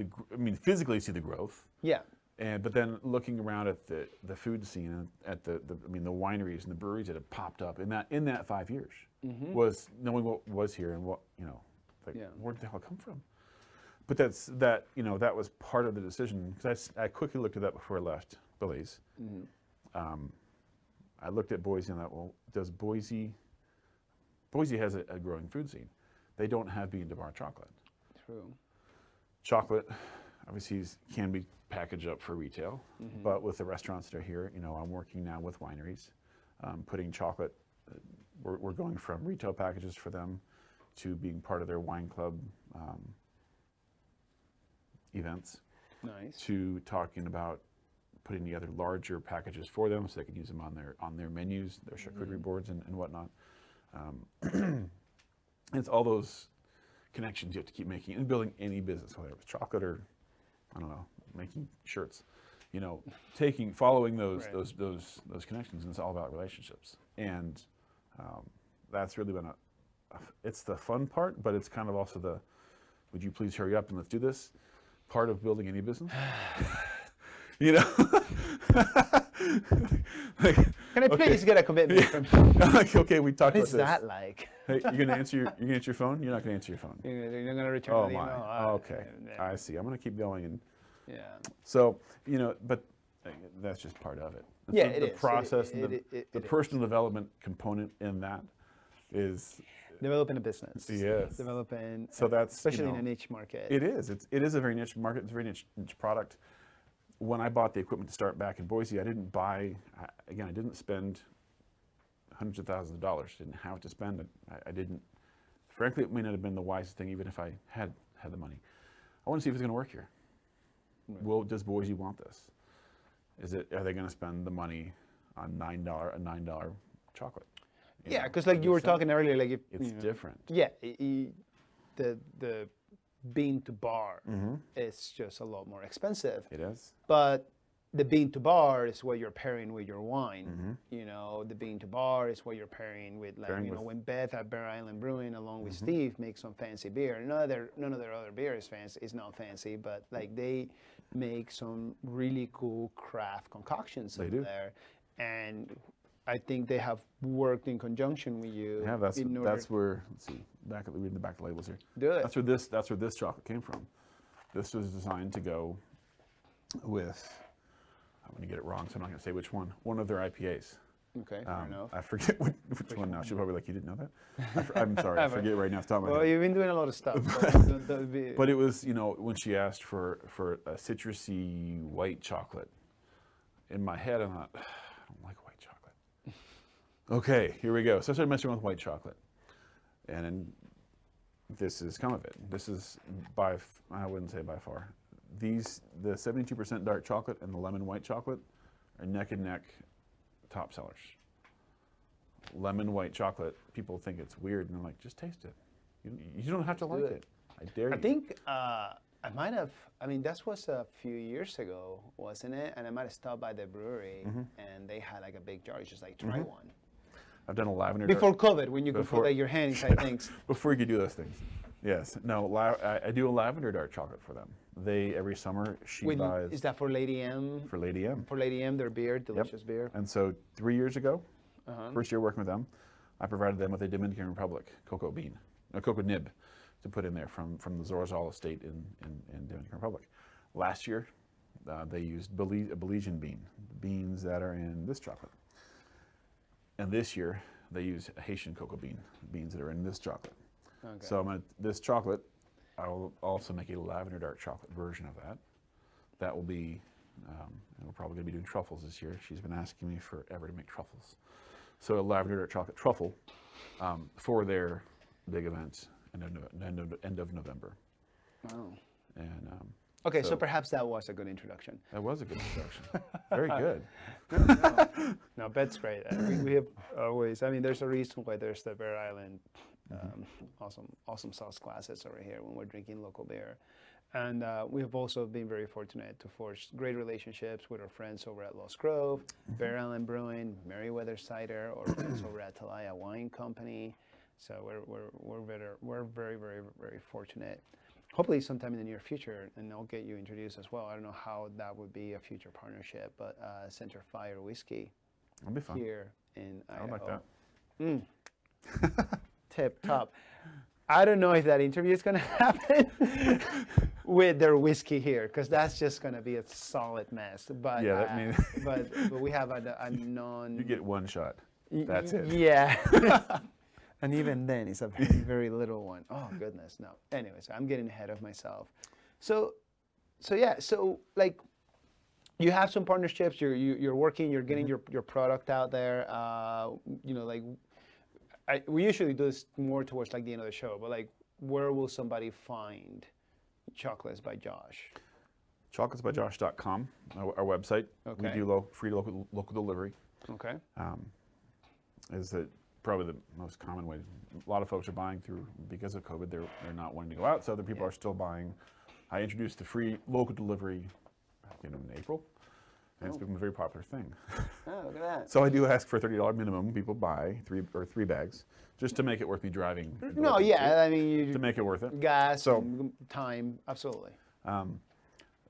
physically see the growth. Yeah. But then looking around at the food scene, at the wineries and the breweries that have popped up in that 5 years, was knowing what was here and what where did the hell come from? But that was part of the decision, because I quickly looked at that before I left Billy's. I looked at Boise and thought, well, does Boise has a growing food scene. They don't have bean to bar chocolate. True. Chocolate obviously can be packaged up for retail, but with the restaurants that are here, I'm working now with wineries, putting chocolate. We're going from retail packages for them to being part of their wine club events. Nice. To talking about putting together larger packages for them so they can use them on their menus, their charcuterie boards and whatnot. It's all those connections you have to keep making in building any business, whether it's chocolate or, I don't know, making shirts. Following those connections, and it's all about relationships. And that's really been it's the fun part, but it's kind of also the, would you please hurry up and let's do this part of building any business. Can I please get a commitment from you? Okay, we talked about this. What is that like? Hey, you're gonna answer your phone? You're not gonna answer your phone. You're gonna return the email? Okay. I see. I'm gonna keep going. And yeah. So, but that's just part of it. Yeah, the process, the personal development component in that is developing a business. Yes. Developing. So that's especially in a niche market. It is. It is a very niche market. It's a very niche product. When I bought the equipment to start back in Boise, I didn't spend hundreds of thousands of dollars. Didn't have to spend it. I didn't. Frankly, it may not have been the wisest thing, even if I had the money. I want to see if it's going to work here. Right. Well, does Boise want this? Are they going to spend the money on a $9 chocolate? Yeah, because like you were talking earlier, like it's different. Yeah, the bean to bar is just a lot more expensive. It is. But the bean to bar is what you're pairing with your wine. The bean to bar is what you're pairing with, like when Beth at Bear Island Brewing, along with Steve, makes some fancy beer. None of their other beer is fancy. It's not fancy, but like they make some really cool craft concoctions over there, and I think they have worked in conjunction with you. Yeah, that's where. Let's see. Reading the back labels here. Do it. That's where this chocolate came from. This was designed to go with. I'm going to get it wrong, so I'm not going to say which one. One of their IPAs. Okay, fair enough. I forget which one now. She'll probably like, you didn't know that? I'm sorry, I forget right now. It's well, you've been doing a lot of stuff. But it was, when she asked for a citrusy white chocolate, in my head I thought, I don't like white chocolate. Okay, here we go. So I started messing with white chocolate. And then this is come of it. This is I wouldn't say by far. The 72% dark chocolate and the lemon white chocolate are neck and neck top sellers. Lemon white chocolate, people think it's weird, and I'm like, just taste it. You don't have to like it. I dare you. I think I might have, I mean, that was a few years ago, wasn't it? And I might have stopped by the brewery, and they had like a big jar, just like, try one. I've done a lavender before COVID, when you could put like your hand inside things. Before you could do those things. Yes. No, I do a lavender dark chocolate for them. Every summer, she buys. Is that for Lady M? For Lady M. For Lady M, their beer, delicious beer. And so 3 years ago, first year working with them, I provided them with a Dominican Republic cocoa nib to put in there from the Zorzal estate in Dominican Republic. Last year, they used a Belizean beans that are in this chocolate. And this year, they use a Haitian cocoa beans that are in this chocolate. Okay. So this chocolate, I will also make a lavender dark chocolate version of that. That will be, and we're probably going to be doing truffles this year. She's been asking me forever to make truffles. So a lavender dark chocolate truffle for their big event end of November. Wow. And okay, so perhaps that was a good introduction. That was a good introduction. Very good. No, that's great. We have always, I mean, there's a reason why there's the Bear Island awesome sauce classes over here when we're drinking local beer. And we have also been very fortunate to forge great relationships with our friends over at Lost Grove, Bear Island Brewing, Meriwether Cider, or friends over at Talaya Wine Company. So we're very, very, very fortunate. Hopefully sometime in the near future, and I'll get you introduced as well. I don't know how that would be a future partnership, but Center Fire Whiskey. That'll be fun. Here in Idaho. I like that. Tip top. I don't know if that interview is going to happen with their whiskey here, because that's just going to be a solid mess. But yeah, that means but we have a non. You get one shot. That's it. Yeah. And even then, it's a very, very little one. Oh, goodness, no. Anyways, I'm getting ahead of myself. So yeah, so like, you have some partnerships, you're working, you're getting your product out there. You know, like, we usually do this more towards like the end of the show, but like, where will somebody find Chocolates by Josh? Chocolatesbyjosh.com, our website. Okay. We do free local delivery. Okay. Is that probably the most common way? A lot of folks are buying through, because of COVID, they're not wanting to go out, so other people are still buying. I introduced the free local delivery in April, and it's become a very popular thing. Oh, look at that. So I do ask for a $30 minimum. People buy three bags, just to make it worth me driving. No, yeah, I mean, to make it worth it. Gas, and time, absolutely.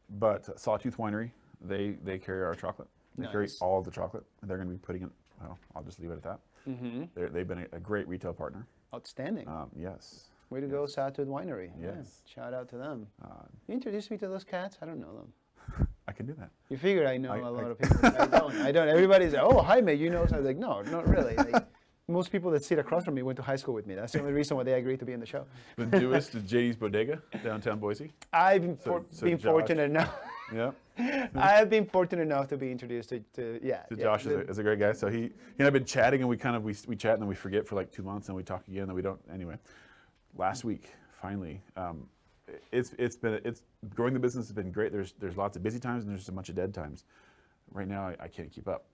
But Sawtooth Winery, they carry our chocolate. They carry all of the chocolate. They're going to be putting it. Well, I'll just leave it at that. They've been a great retail partner. Outstanding. Yes. Way to go, Sawtooth Winery. Yes. Yeah. Shout out to them. You introduce me to those cats? I don't know them. I can do that. You figured I know a lot of people. I don't. Everybody's like, oh, Jaime, you know. So I was like, no, not really. Like, most people that sit across from me went to high school with me. That's the only reason why they agreed to be in the show. The newest is JD's Bodega, downtown Boise. I've been fortunate enough. Yeah. I have been fortunate enough to be introduced to Josh is a great guy. So he and I've been chatting, and we chat and then we forget for like 2 months, and we talk again, and we don't. Anyway, last week finally, it's growing the business has been great. There's lots of busy times and there's a bunch of dead times. Right now I can't keep up,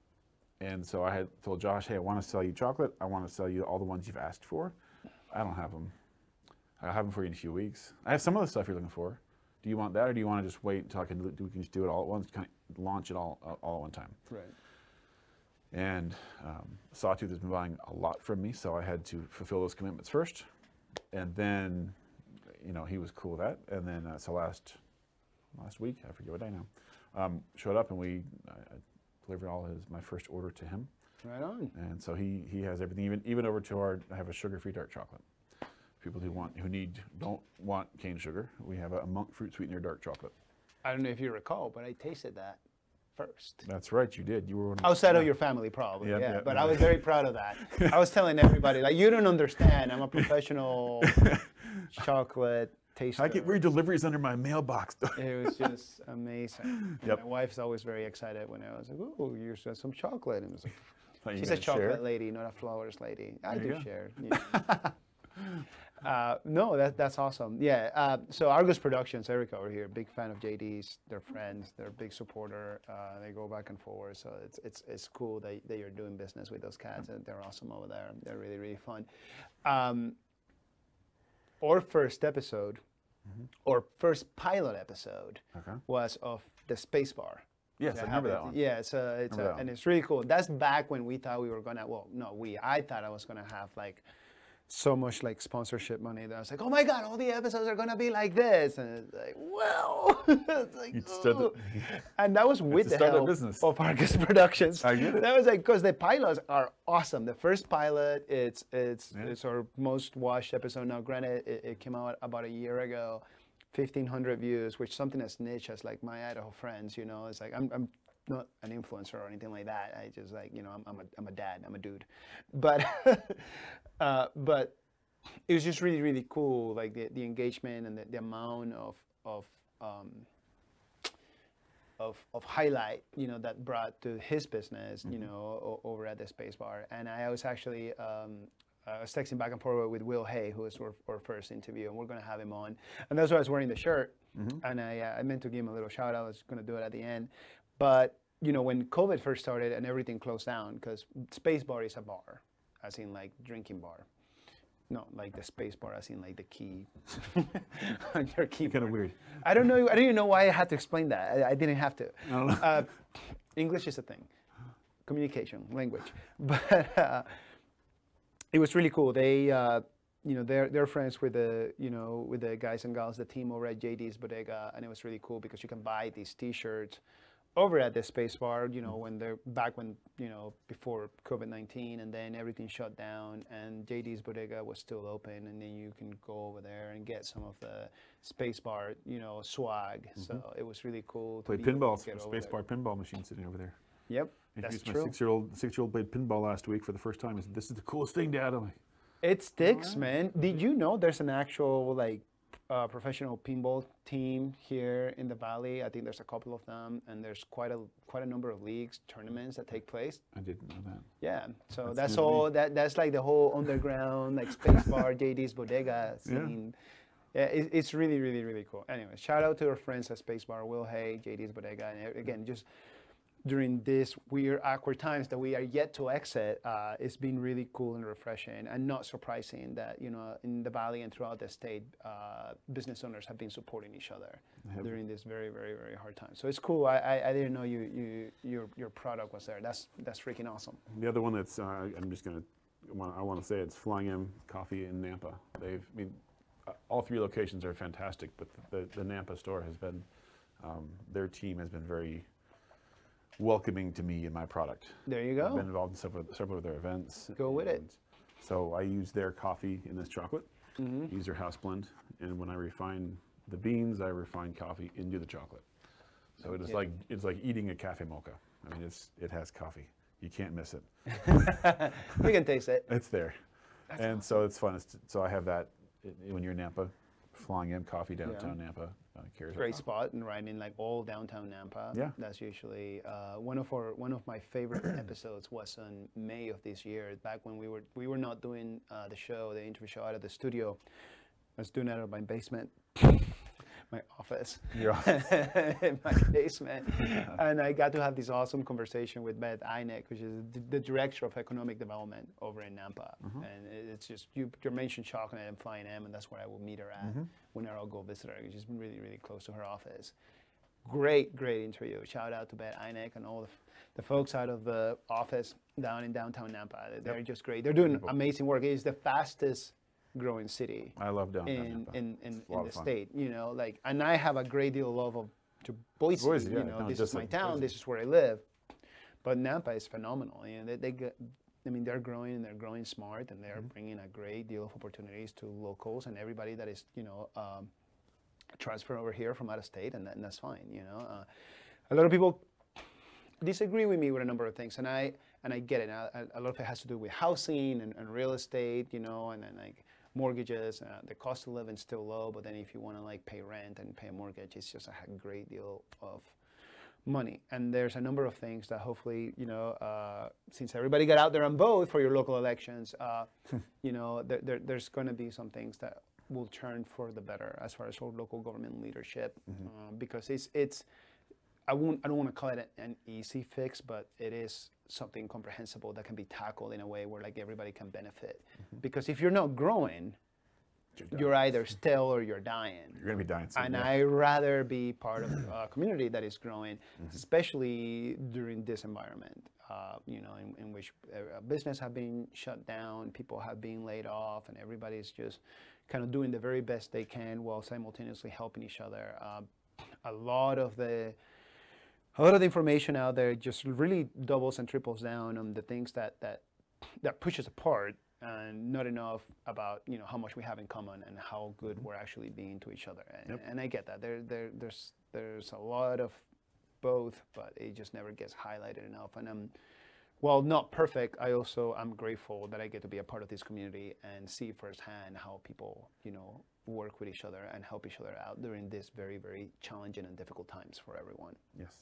and so I had told Josh, hey, I want to sell you chocolate. I want to sell you all the ones you've asked for. I don't have them. I'll have them for you in a few weeks. I have some of the stuff you're looking for. Do you want that, or do you want to just wait until we can just do it all at once, kind of launch it all at one time? Right. And Sawtooth has been buying a lot from me, so I had to fulfill those commitments first. And then, he was cool with that. And then, so last week, I forget what day now, showed up, and I delivered my first order to him. Right on. And so he has everything, even over to I have a sugar-free dark chocolate. People who don't want cane sugar, we have a monk fruit sweetener dark chocolate. I don't know if you recall, but I tasted that first. That's right, you did. You were outside of your family, probably. Yeah. But I was very proud of that. I was telling everybody, like, you don't understand. I'm a professional chocolate taster. I get weird deliveries under my mailbox. It was just amazing. Yep. My wife's always very excited when I was like, "Oh, you got some chocolate." And it was like, She's a chocolate lady, not a flowers lady. I do share. Yeah. No, that's awesome. Yeah. So Argos Productions, Erica over here, big fan of JD's. They're friends. They're a big supporter. They go back and forth. So it's cool that you're doing business with those cats. And they're awesome over there. They're really, really fun. Our first episode, or first pilot episode, was of the space bar. Yes, I remember that one. Yeah, and it's really cool. That's back when we thought we were gonna. Well, no, I thought I was gonna have like so much like sponsorship money that I was like, oh my god, all the episodes are gonna be like this, and it's like, well, it's like, and that was with the help of Argos Productions. I get it. That was like because the pilots are awesome. The first pilot, it's our most watched episode now. Granted, it came out about a year ago. 1,500 views, which something as niche as like My Idaho Friends, you know, it's like I'm not an influencer or anything like that. I just like, you know, I'm a dad, I'm a dude, but but it was just really, really cool, like the engagement and the amount of highlight, you know, that brought to his business, you know, over at the Space Bar. And I was actually I was texting back and forth with Will Hay, who was our first interview, and we're going to have him on. And that's why I was wearing the shirt, and I meant to give him a little shout out. I was going to do it at the end. But, you know, when COVID first started and everything closed down, because Space Bar is a bar, as in like drinking bar. No, like the Space Bar, as in like the key on your keyboard. Kind of weird. I don't know. I don't even know why I had to explain that. I didn't have to. I don't know. English is a thing. Communication, language. But it was really cool. They, you know, they're friends with the guys and gals, the team over at JD's Bodega, and it was really cool because you can buy these T-shirts over at the Space Bar. You know, when they're back when, you know, before COVID-19, and then everything shut down, and JD's Bodega was still open, and then you can go over there and get some of the Space Bar, you know, swag. So it was really cool. Played pinball, Space Bar pinball machine sitting over there. Yep. That's true. My six-year-old played pinball last week for the first time. He said, "This is the coolest thing, Dad." I'm like, it sticks, man. Did you know there's an actual like professional pinball team here in the Valley? I think there's a couple of them, and there's quite a number of leagues, tournaments that take place. I didn't know that. Yeah, so that's all. That's like the whole underground like Space Bar, JD's Bodega scene. Yeah, it's really, really, really cool. Anyway, shout out to our friends at Space Bar, Will Hay, JD's Bodega, and again, just during these weird, awkward times that we are yet to exit, it's been really cool and refreshing, and not surprising that, you know, in the Valley and throughout the state, business owners have been supporting each other during this very, very, very hard time. So it's cool. I didn't know your product was there. That's freaking awesome. The other one that's I want to say it's Flying M Coffee in Nampa. All three locations are fantastic, but the Nampa store has been, their team has been very welcoming to me and my product. There you go. I've been involved in several of their events. Go with it. So I use their coffee in this chocolate, use their house blend, and when I refine the beans, I refine coffee into the chocolate. So it's like eating a cafe mocha. I mean, it has coffee. You can't miss it. You can taste it. It's there. That's awesome. So it's fun. So I have that when you're in Nampa, Flying M Coffee downtown Nampa. Great spot, and right in like all downtown Nampa. Yeah. That's usually one of my favorite episodes was in May of this year, back when we were not doing the interview show out of the studio. I was doing it out of my basement. My office, in my basement, and I got to have this awesome conversation with Beth Einek, which is the director of economic development over in Nampa. And it's just you mentioned chocolate and Flying M, and that's where I will meet her at whenever I'll go visit her. She's been really, really close to her office. Great interview. Shout out to Beth Einek and all the folks out of the office down in downtown Nampa. They're just great. They're doing amazing work. It's the fastest growing city. I love downtown in the state, you know, like, and I have a great deal of love to Boise. You know, this is my town. This is where I live. But Nampa is phenomenal. You know, they're growing, and they're growing smart, and they're bringing a great deal of opportunities to locals and everybody that is, you know, transfer over here from out of state, and that's fine. You know, a lot of people disagree with me with a number of things, and I get it. A lot of it has to do with housing and real estate, you know, and then like mortgages. The cost of living is still low, but then if you want to like pay rent and pay a mortgage, it's just a great deal of money. And there's a number of things that hopefully, since everybody got out there and vote for your local elections, there's going to be some things that will turn for the better as far as our local government leadership, because it's I don't want to call it an easy fix, but it is something comprehensible that can be tackled in a way where like everybody can benefit. Because if you're not growing, you're either still or you're dying. You're going to be dying soon. And I'd rather be part of a community that is growing, especially during this environment, in which business have been shut down, people have been laid off, and everybody's just kind of doing the very best they can while simultaneously helping each other. A lot of the information out there just really doubles and triples down on the things that push us apart, and not enough about how much we have in common and how good we're actually being to each other. And I get that there's a lot of both, but it just never gets highlighted enough. And while not perfect, I'm grateful that I get to be a part of this community and see firsthand how people work with each other and help each other out during this very, very challenging and difficult times for everyone. Yes.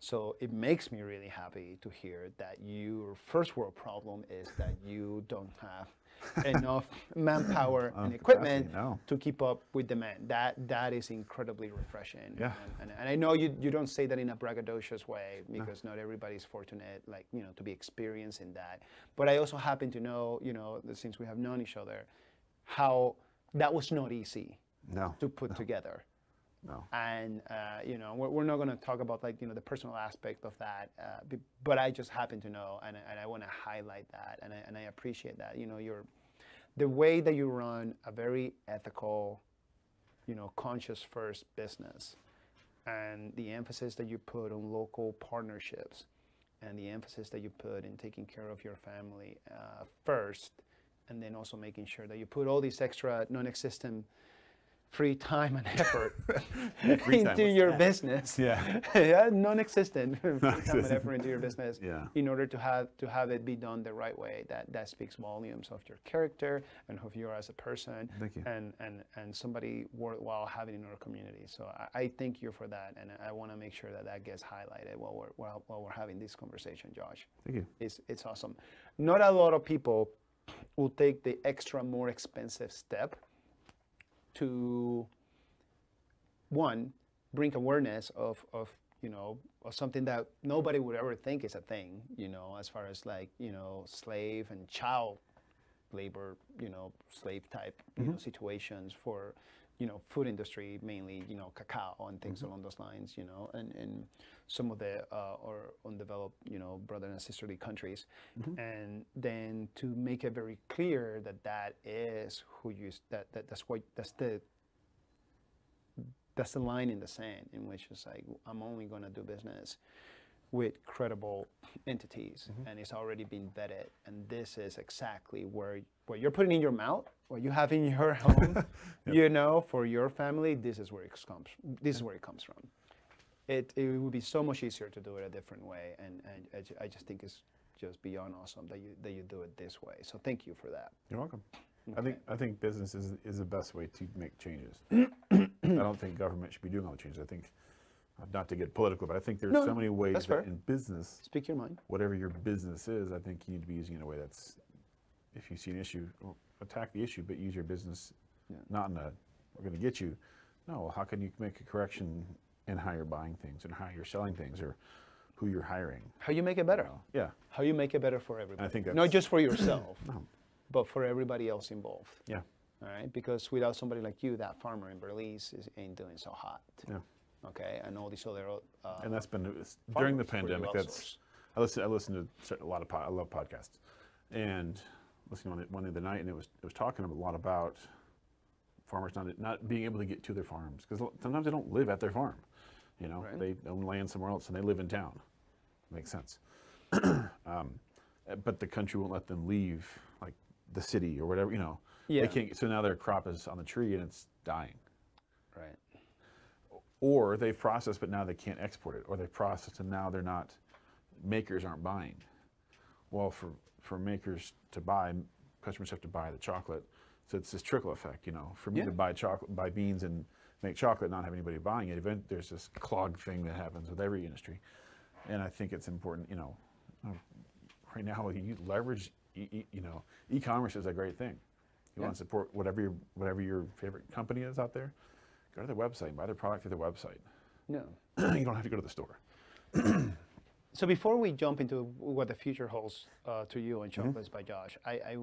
So it makes me really happy to hear that your first world problem is that you don't have enough manpower and equipment to keep up with demand. That is incredibly refreshing. Yeah. And I know you don't say that in a braggadocious way, because not everybody's fortunate, to be experienced in that. But I also happen to know, since we have known each other, how that was not easy to put together. No. And we're not going to talk about the personal aspect of that, but I just happen to know, and I want to highlight that, and I appreciate that. The way that you run a very ethical, conscious first business, and the emphasis that you put on local partnerships, and the emphasis that you put in taking care of your family first, and then also making sure that you put all these extra non-existent free time and effort into your business. Yeah. Non-existent free time and effort into your business. Yeah. In order to have it be done the right way. That speaks volumes of your character and of you as a person. Thank you. And somebody worthwhile having in our community. So I thank you for that, and I want to make sure that gets highlighted while we're having this conversation, Josh. Thank you. It's awesome. Not a lot of people will take the extra, more expensive step to, one, bring awareness of something that nobody would ever think is a thing, as far as slave and child labor, slave type situations for, food industry, mainly, cacao and things along those lines, and some of the or undeveloped, brother and sisterly countries, and then to make it very clear that is who you that's the line in the sand in which it's like, I'm only going to do business with credible entities, and it's already been vetted, and this is exactly what you're putting in your mouth, what you have in your home, for your family. This is where it comes. This is where it comes from. It would be so much easier to do it a different way, and I just think it's just beyond awesome that you do it this way. So thank you for that. You're welcome. Okay. I think business is the best way to make changes. I don't think government should be doing all the changes. I think, not to get political, but I think there's so many ways that in business, speak your mind. Whatever your business is, I think you need to be using it in a way that's, if you see an issue, well, attack the issue, but use your business not in a, we're going to get you. No, how can you make a correction in how you're buying things and how you're selling things, or who you're hiring? How you make it better. Yeah. How you make it better for everybody. I think that's, not just for yourself, but for everybody else involved. Yeah. All right. Because without somebody like you, that farmer in Belize ain't doing so hot. Yeah. Okay. And all these other. And that's been during the pandemic. I listen to a lot of I love podcasts, and listening to one the other night, and it was talking a lot about farmers not being able to get to their farms, because sometimes they don't live at their farm. Right. They own land somewhere else and they live in town. Makes sense. But the country won't let them leave, like the city or whatever. Yeah. They can't. So now their crop is on the tree and it's dying. Right. Or they've processed, but now they can't export it. Or they've processed and now they're not. Makers aren't buying. Well, for makers to buy, customers have to buy the chocolate. So it's this trickle effect. For me to buy chocolate, buy beans in make chocolate, not have anybody buying it. There's this clog thing that happens with every industry, and I think it's important. Right now you leverage. E-commerce is a great thing. You want to support whatever your favorite company is out there. Go to their website, buy their product through their website. No, you don't have to go to the store. So before we jump into what the future holds to you and Chocolates by Josh, I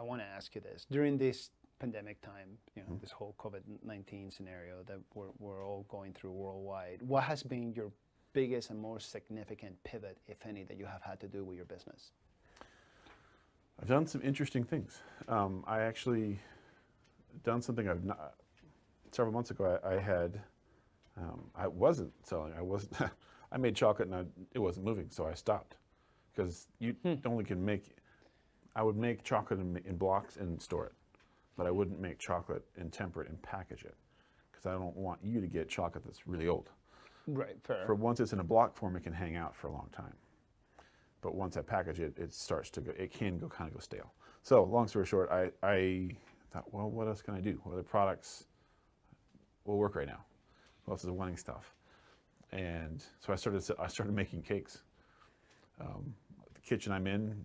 want to ask you this. During this pandemic time, this whole COVID-19 scenario that we're all going through worldwide, what has been your biggest and most significant pivot, if any, that you have had to do with your business? I've done some interesting things. I actually done something I've not. Several months ago, I wasn't selling. I made chocolate and it wasn't moving, so I stopped because you only can make. I would make chocolate in blocks and store it, but I wouldn't make chocolate and temper it and package it because I don't want you to get chocolate that's really old. Right, fair. For once it's in a block form, it can hang out for a long time. But once I package it, it starts to go. It can kind of go stale. So long story short, I thought, well, what else can I do? What other products will work right now? What else is wanting stuff? And so I started making cakes. The kitchen I'm in,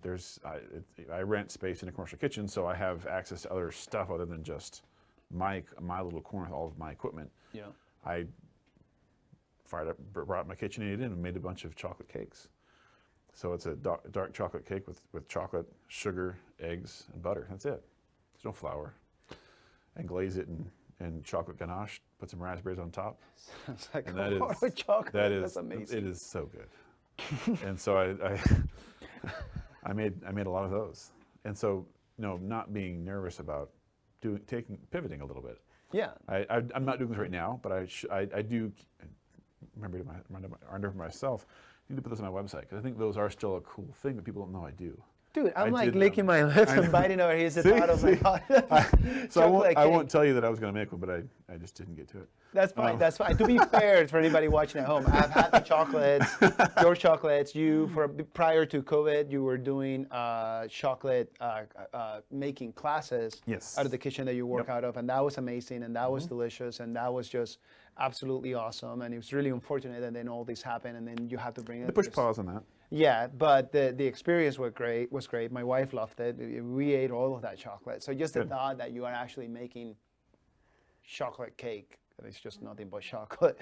I rent space in a commercial kitchen, so I have access to other stuff other than just my little corner with all of my equipment. Yeah. I brought my KitchenAid in and made a bunch of chocolate cakes. So it's a dark chocolate cake with chocolate, sugar, eggs, and butter. That's it. There's no flour. And glaze it in chocolate ganache. Put some raspberries on top. Sounds like and chocolate. That's amazing. It is so good. And so I made a lot of those. And so not being nervous about pivoting a little bit. Yeah. I'm not doing this right now, but I do remember myself. I need to put this on my website because I think those are still a cool thing that people don't know I do. Dude, I'm like licking my lips and biting over here. The thought of my So I won't tell you that I was going to make one, but I just didn't get to it. That's fine. That's fine. To be fair, for anybody watching at home, I've had the chocolates, your chocolates. Prior to COVID, you were doing chocolate making classes out of the kitchen that you work out of, and that was amazing, and that was delicious, and that was just absolutely awesome. And it was really unfortunate that then all this happened, and then you had to bring it. The push pause on that. Yeah, but the experience was great. My wife loved it. We ate all of that chocolate. So just the thought that you are actually making chocolate cake. It's just nothing but chocolate.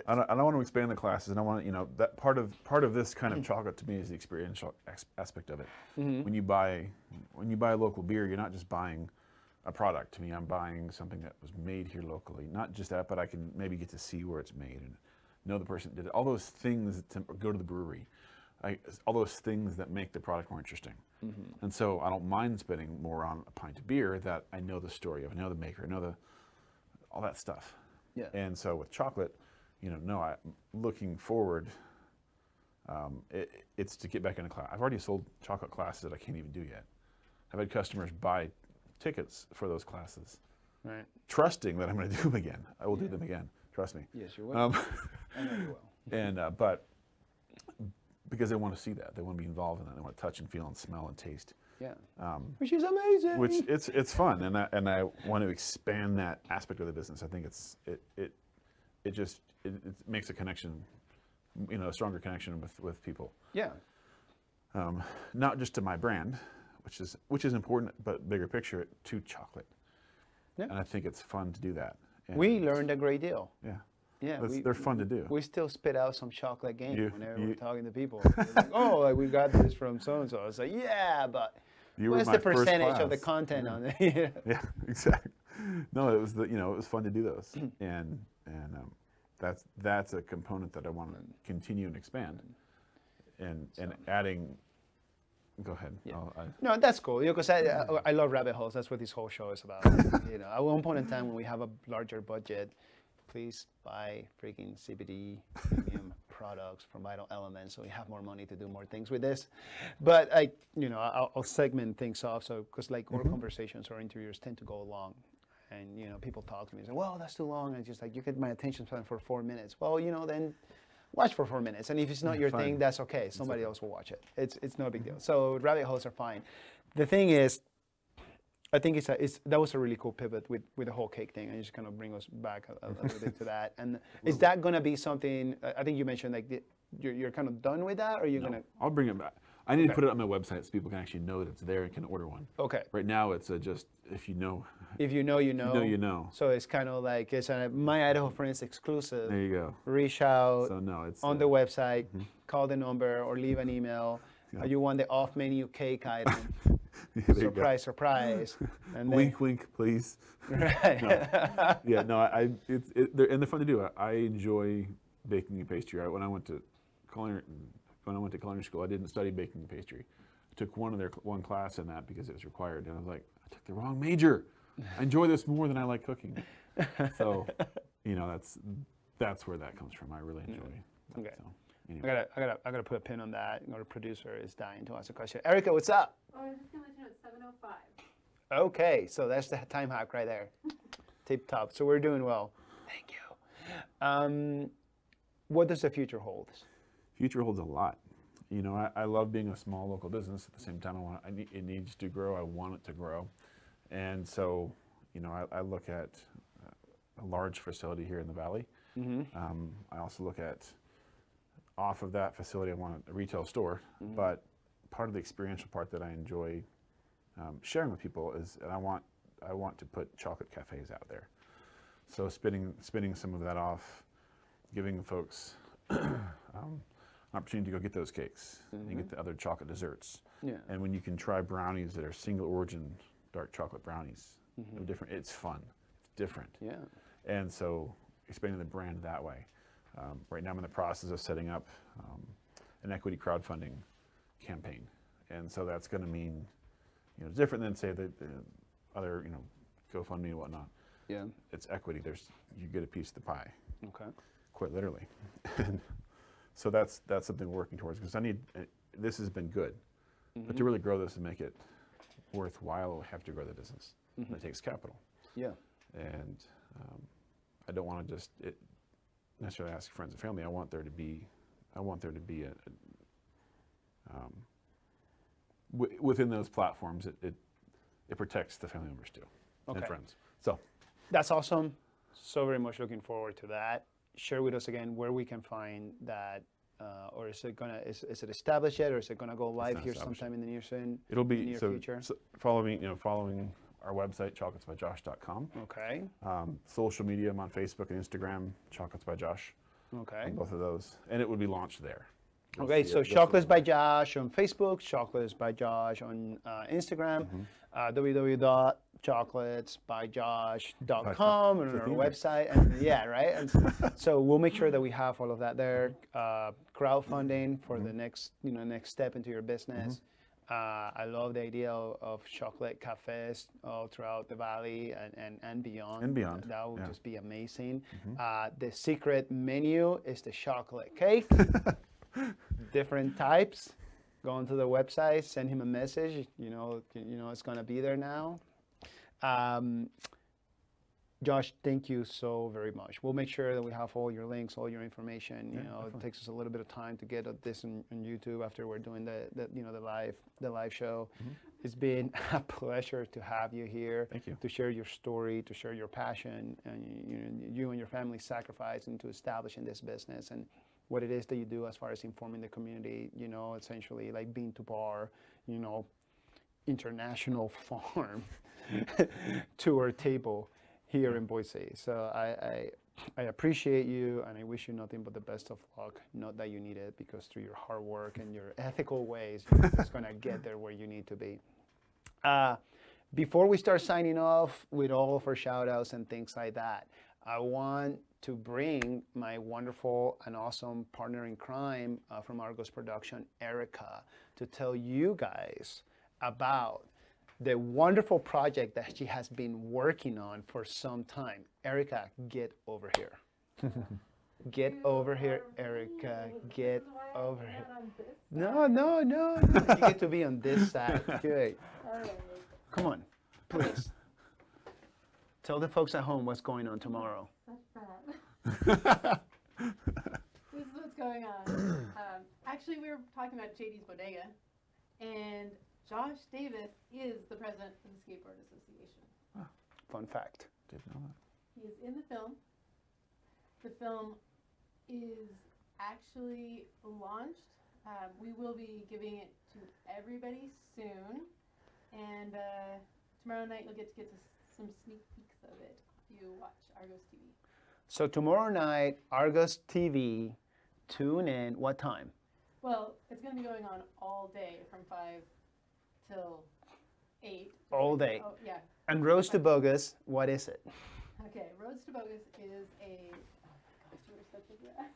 I don't want to expand the classes, and I want that part of this kind of chocolate to me is the experiential aspect of it. When you buy local beer, you're not just buying a product. To me, I'm buying something that was made here locally. Not just that, but I can maybe get to see where it's made and know the person that did it. All those things go to the brewery. All those things that make the product more interesting. And so I don't mind spending more on a pint of beer that I know the story of, I know the maker, I know all that stuff. Yeah. And so with chocolate, I'm looking forward. It's to get back into class. I've already sold chocolate classes that I can't even do yet. I've had customers buy tickets for those classes, right? Trusting that I'm going to do them again. I will do them again. Trust me. Yes, you will. I know you will. And but because they want to see that, they want to be involved in that. They want to touch and feel and smell and taste. Yeah. Which is amazing. Which it's fun, and I want to expand that aspect of the business. I think it makes a connection, a stronger connection with people. Yeah. Not just to my brand, which is important, but bigger picture to chocolate. Yeah. And I think it's fun to do that. And we learned a great deal. Yeah. Yeah, they're fun to do. We still spit out some chocolate game whenever we're talking to people. Like, we got this from so-and-so. I was like, yeah, but what's the percentage of the content on it? Yeah, exactly. No, it was it was fun to do those, and that's a component that I want to continue and expand, and adding. Go ahead. Yeah. No, that's cool. Because I love rabbit holes. That's what this whole show is about. At one point in time when we have a larger budget, please buy freaking CBD premium products from Vital Elements so we have more money to do more things with this. But I'll segment things off. So because our conversations or interviews tend to go long, and people talk to me and say, well, that's too long. And just you get my attention span for 4 minutes. Well, then watch for 4 minutes. And if it's not your thing, that's okay. Somebody else will watch it. It's no big deal. So rabbit holes are fine. The thing is, I think that was a really cool pivot with the whole cake thing, and you just kind of bring us back a little bit to that. And is that going to be something? I think you mentioned like you're kind of done with that, or you're going to? I'll bring it back. I need to put it on my website so people can actually know that it's there and can order one. Okay. Right now, it's just if you know. If you know, you know. If you know, you know. So it's kind of like it's a My Idaho Friends exclusive. There you go. Reach out. So no, it's on the website. Call the number or leave an email. Yeah. You want the off-menu cake item. Surprise, surprise. And then, wink, wink, please. Right. No. Yeah, no, they're fun to do. I enjoy baking and pastry. When I went to culinary school, I didn't study baking and pastry. I took one class in that because it was required, and I was like, I took the wrong major. I enjoy this more than I like cooking. So, that's where that comes from. I really enjoy it. Okay. So, anyway. I gotta put a pin on that. Our producer is dying to ask a question. Erica, what's up? Oh, I was just gonna let you know it's 7:05. Okay, so that's the time hack right there. Tip top. So we're doing well. Thank you. What does the future hold? Future holds a lot. I love being a small local business. At the same time, it needs to grow. I want it to grow, and so I look at a large facility here in the valley. I also look at off of that facility, I want a retail store, but part of the experiential part that I enjoy sharing with people is, and I want to put chocolate cafes out there. So spinning some of that off, giving folks an opportunity to go get those cakes and get the other chocolate desserts. Yeah. And when you can try brownies that are single origin dark chocolate brownies, they're different. It's fun. It's different. Yeah. And so expanding the brand that way. Right now I'm in the process of setting up an equity crowdfunding campaign. And so that's going to mean, different than say the other, GoFundMe and whatnot. Yeah. It's equity. You get a piece of the pie. Okay. Quite literally. And so that's something we're working towards, because this has been good, but to really grow this and make it worthwhile, we have to grow the business. And it takes capital. Yeah. And I don't want to just necessarily ask friends and family. I want there to be within those platforms, it protects the family members too, and friends. So that's awesome. So very much looking forward to that. Share with us again where we can find that, or is it established yet, or is it gonna go live here sometime in the near future? So following our website, chocolatesbyjosh.com. Okay. Social media, I'm on Facebook and Instagram, Chocolates by Josh. Okay. On both of those, and it would be launched there. Okay, so Chocolates by Josh on Facebook, Chocolates by Josh on Instagram, www.chocolatesbyjosh.com and on our website. And yeah, right? And so we'll make sure that we have all of that there. Crowdfunding for the next step into your business. I love the idea of chocolate cafes all throughout the valley and beyond. And beyond. That would just be amazing. The secret menu is the chocolate cake. Different types. Go onto the website, send him a message. It's gonna be there now. Josh, thank you so very much. We'll make sure that we have all your links, all your information. It takes us a little bit of time to get this on YouTube after we're doing the live show. It's been a pleasure to have you here. Thank you. To share your story, to share your passion, and you and your family sacrifice into establishing this business and what it is that you do as far as informing the community. Essentially like bean to bar, international farm to our table here in Boise. So I appreciate you, and I wish you nothing but the best of luck. Not that you need it, because through your hard work and your ethical ways, you're just gonna get there where you need to be. Before we start signing off with all of our shout outs and things like that, I want to bring my wonderful and awesome partner in crime from Argos Production, Erica, to tell you guys about the wonderful project that she has been working on for some time. Erica, get over here. Get over here, Erica. Get over here. No. You get to be on this side. Good. Come on, please. Tell the folks at home what's going on tomorrow. This is what's going on. Actually, we were talking about JD's Bodega, and Josh Davis is the president of the Skateboard Association. Fun fact. Didn't know that. He is in the film. The film is actually launched. We will be giving it to everybody soon. And tomorrow night you'll get to some sneak peeks of it if you watch Argos TV. So tomorrow night, Argos TV, tune in. What time? Well, it's going to be going on all day from 5 till 8. All day. Oh, yeah. And Roast to Bogus, what is it? Okay, Roads to Bogus is a... Oh my gosh, you were such a brat.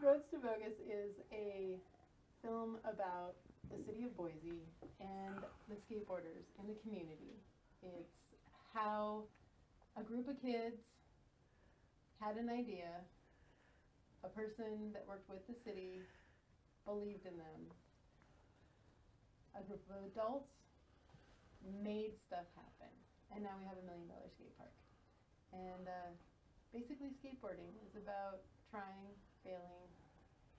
Roads to Bogus is a film about the city of Boise and the skateboarders in the community. It's how a group of kids had an idea, a person that worked with the city believed in them, a group of adults made stuff happen, and now we have $1 million skate park. And basically skateboarding is about trying, failing,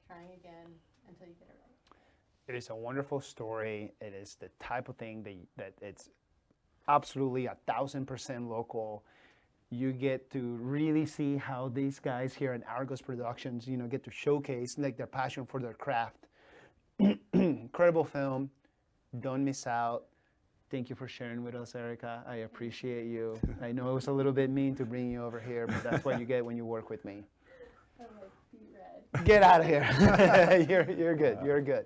trying again until you get it right. It is a wonderful story. It is the type of thing that it's absolutely 1,000% local. You get to really see how these guys here in Argos Productions, get to showcase like their passion for their craft. Incredible film. Don't miss out. Thank you for sharing with us, Erica. I appreciate you. I know it was a little bit mean to bring you over here, but that's what you get when you work with me. I'm like, be red. Get out of here. You're good. You're good.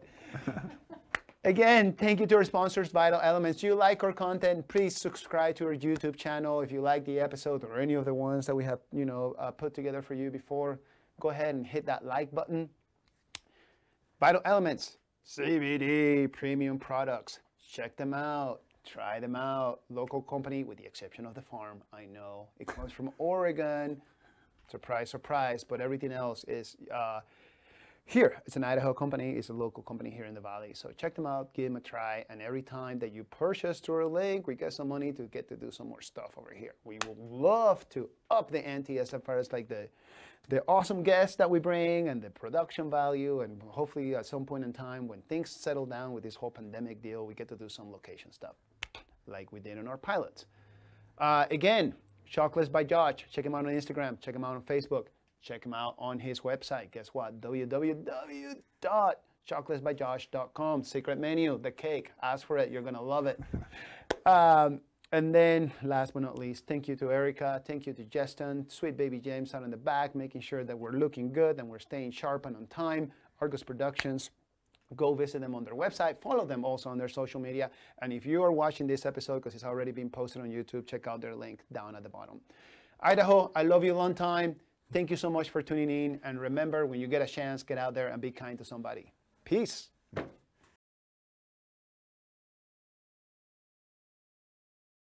Again, thank you to our sponsors, Vital Elements. Do you like our content? Please subscribe to our YouTube channel. If you like the episode or any of the ones that we have, put together for you before, go ahead and hit that like button. Vital Elements, CBD premium products. Check them out. Try them out. Local company, with the exception of the farm. I know it comes from Oregon. Surprise, surprise. But everything else is here. It's an Idaho company. It's a local company here in the valley. So check them out. Give them a try. And every time that you purchase through our link, we get some money to get to do some more stuff over here. We would love to up the ante as far as like the awesome guests that we bring and the production value. And hopefully at some point in time when things settle down with this whole pandemic deal, we get to do some location stuff like we did on our pilots. Again, Chocolates by Josh. Check him out on Instagram. Check him out on Facebook. Check him out on his website. Guess what? www.chocolatesbyjosh.com. Secret menu, the cake. Ask for it. You're going to love it. And then last but not least, thank you to Erica. Thank you to Justin. Sweet baby James out in the back, making sure that we're looking good and we're staying sharp and on time. Argos Productions. Go visit them on their website. Follow them also on their social media. And if you are watching this episode, because it's already been posted on YouTube, check out their link down at the bottom. Idaho, I love you a long time. Thank you so much for tuning in. And remember, when you get a chance, get out there and be kind to somebody. Peace.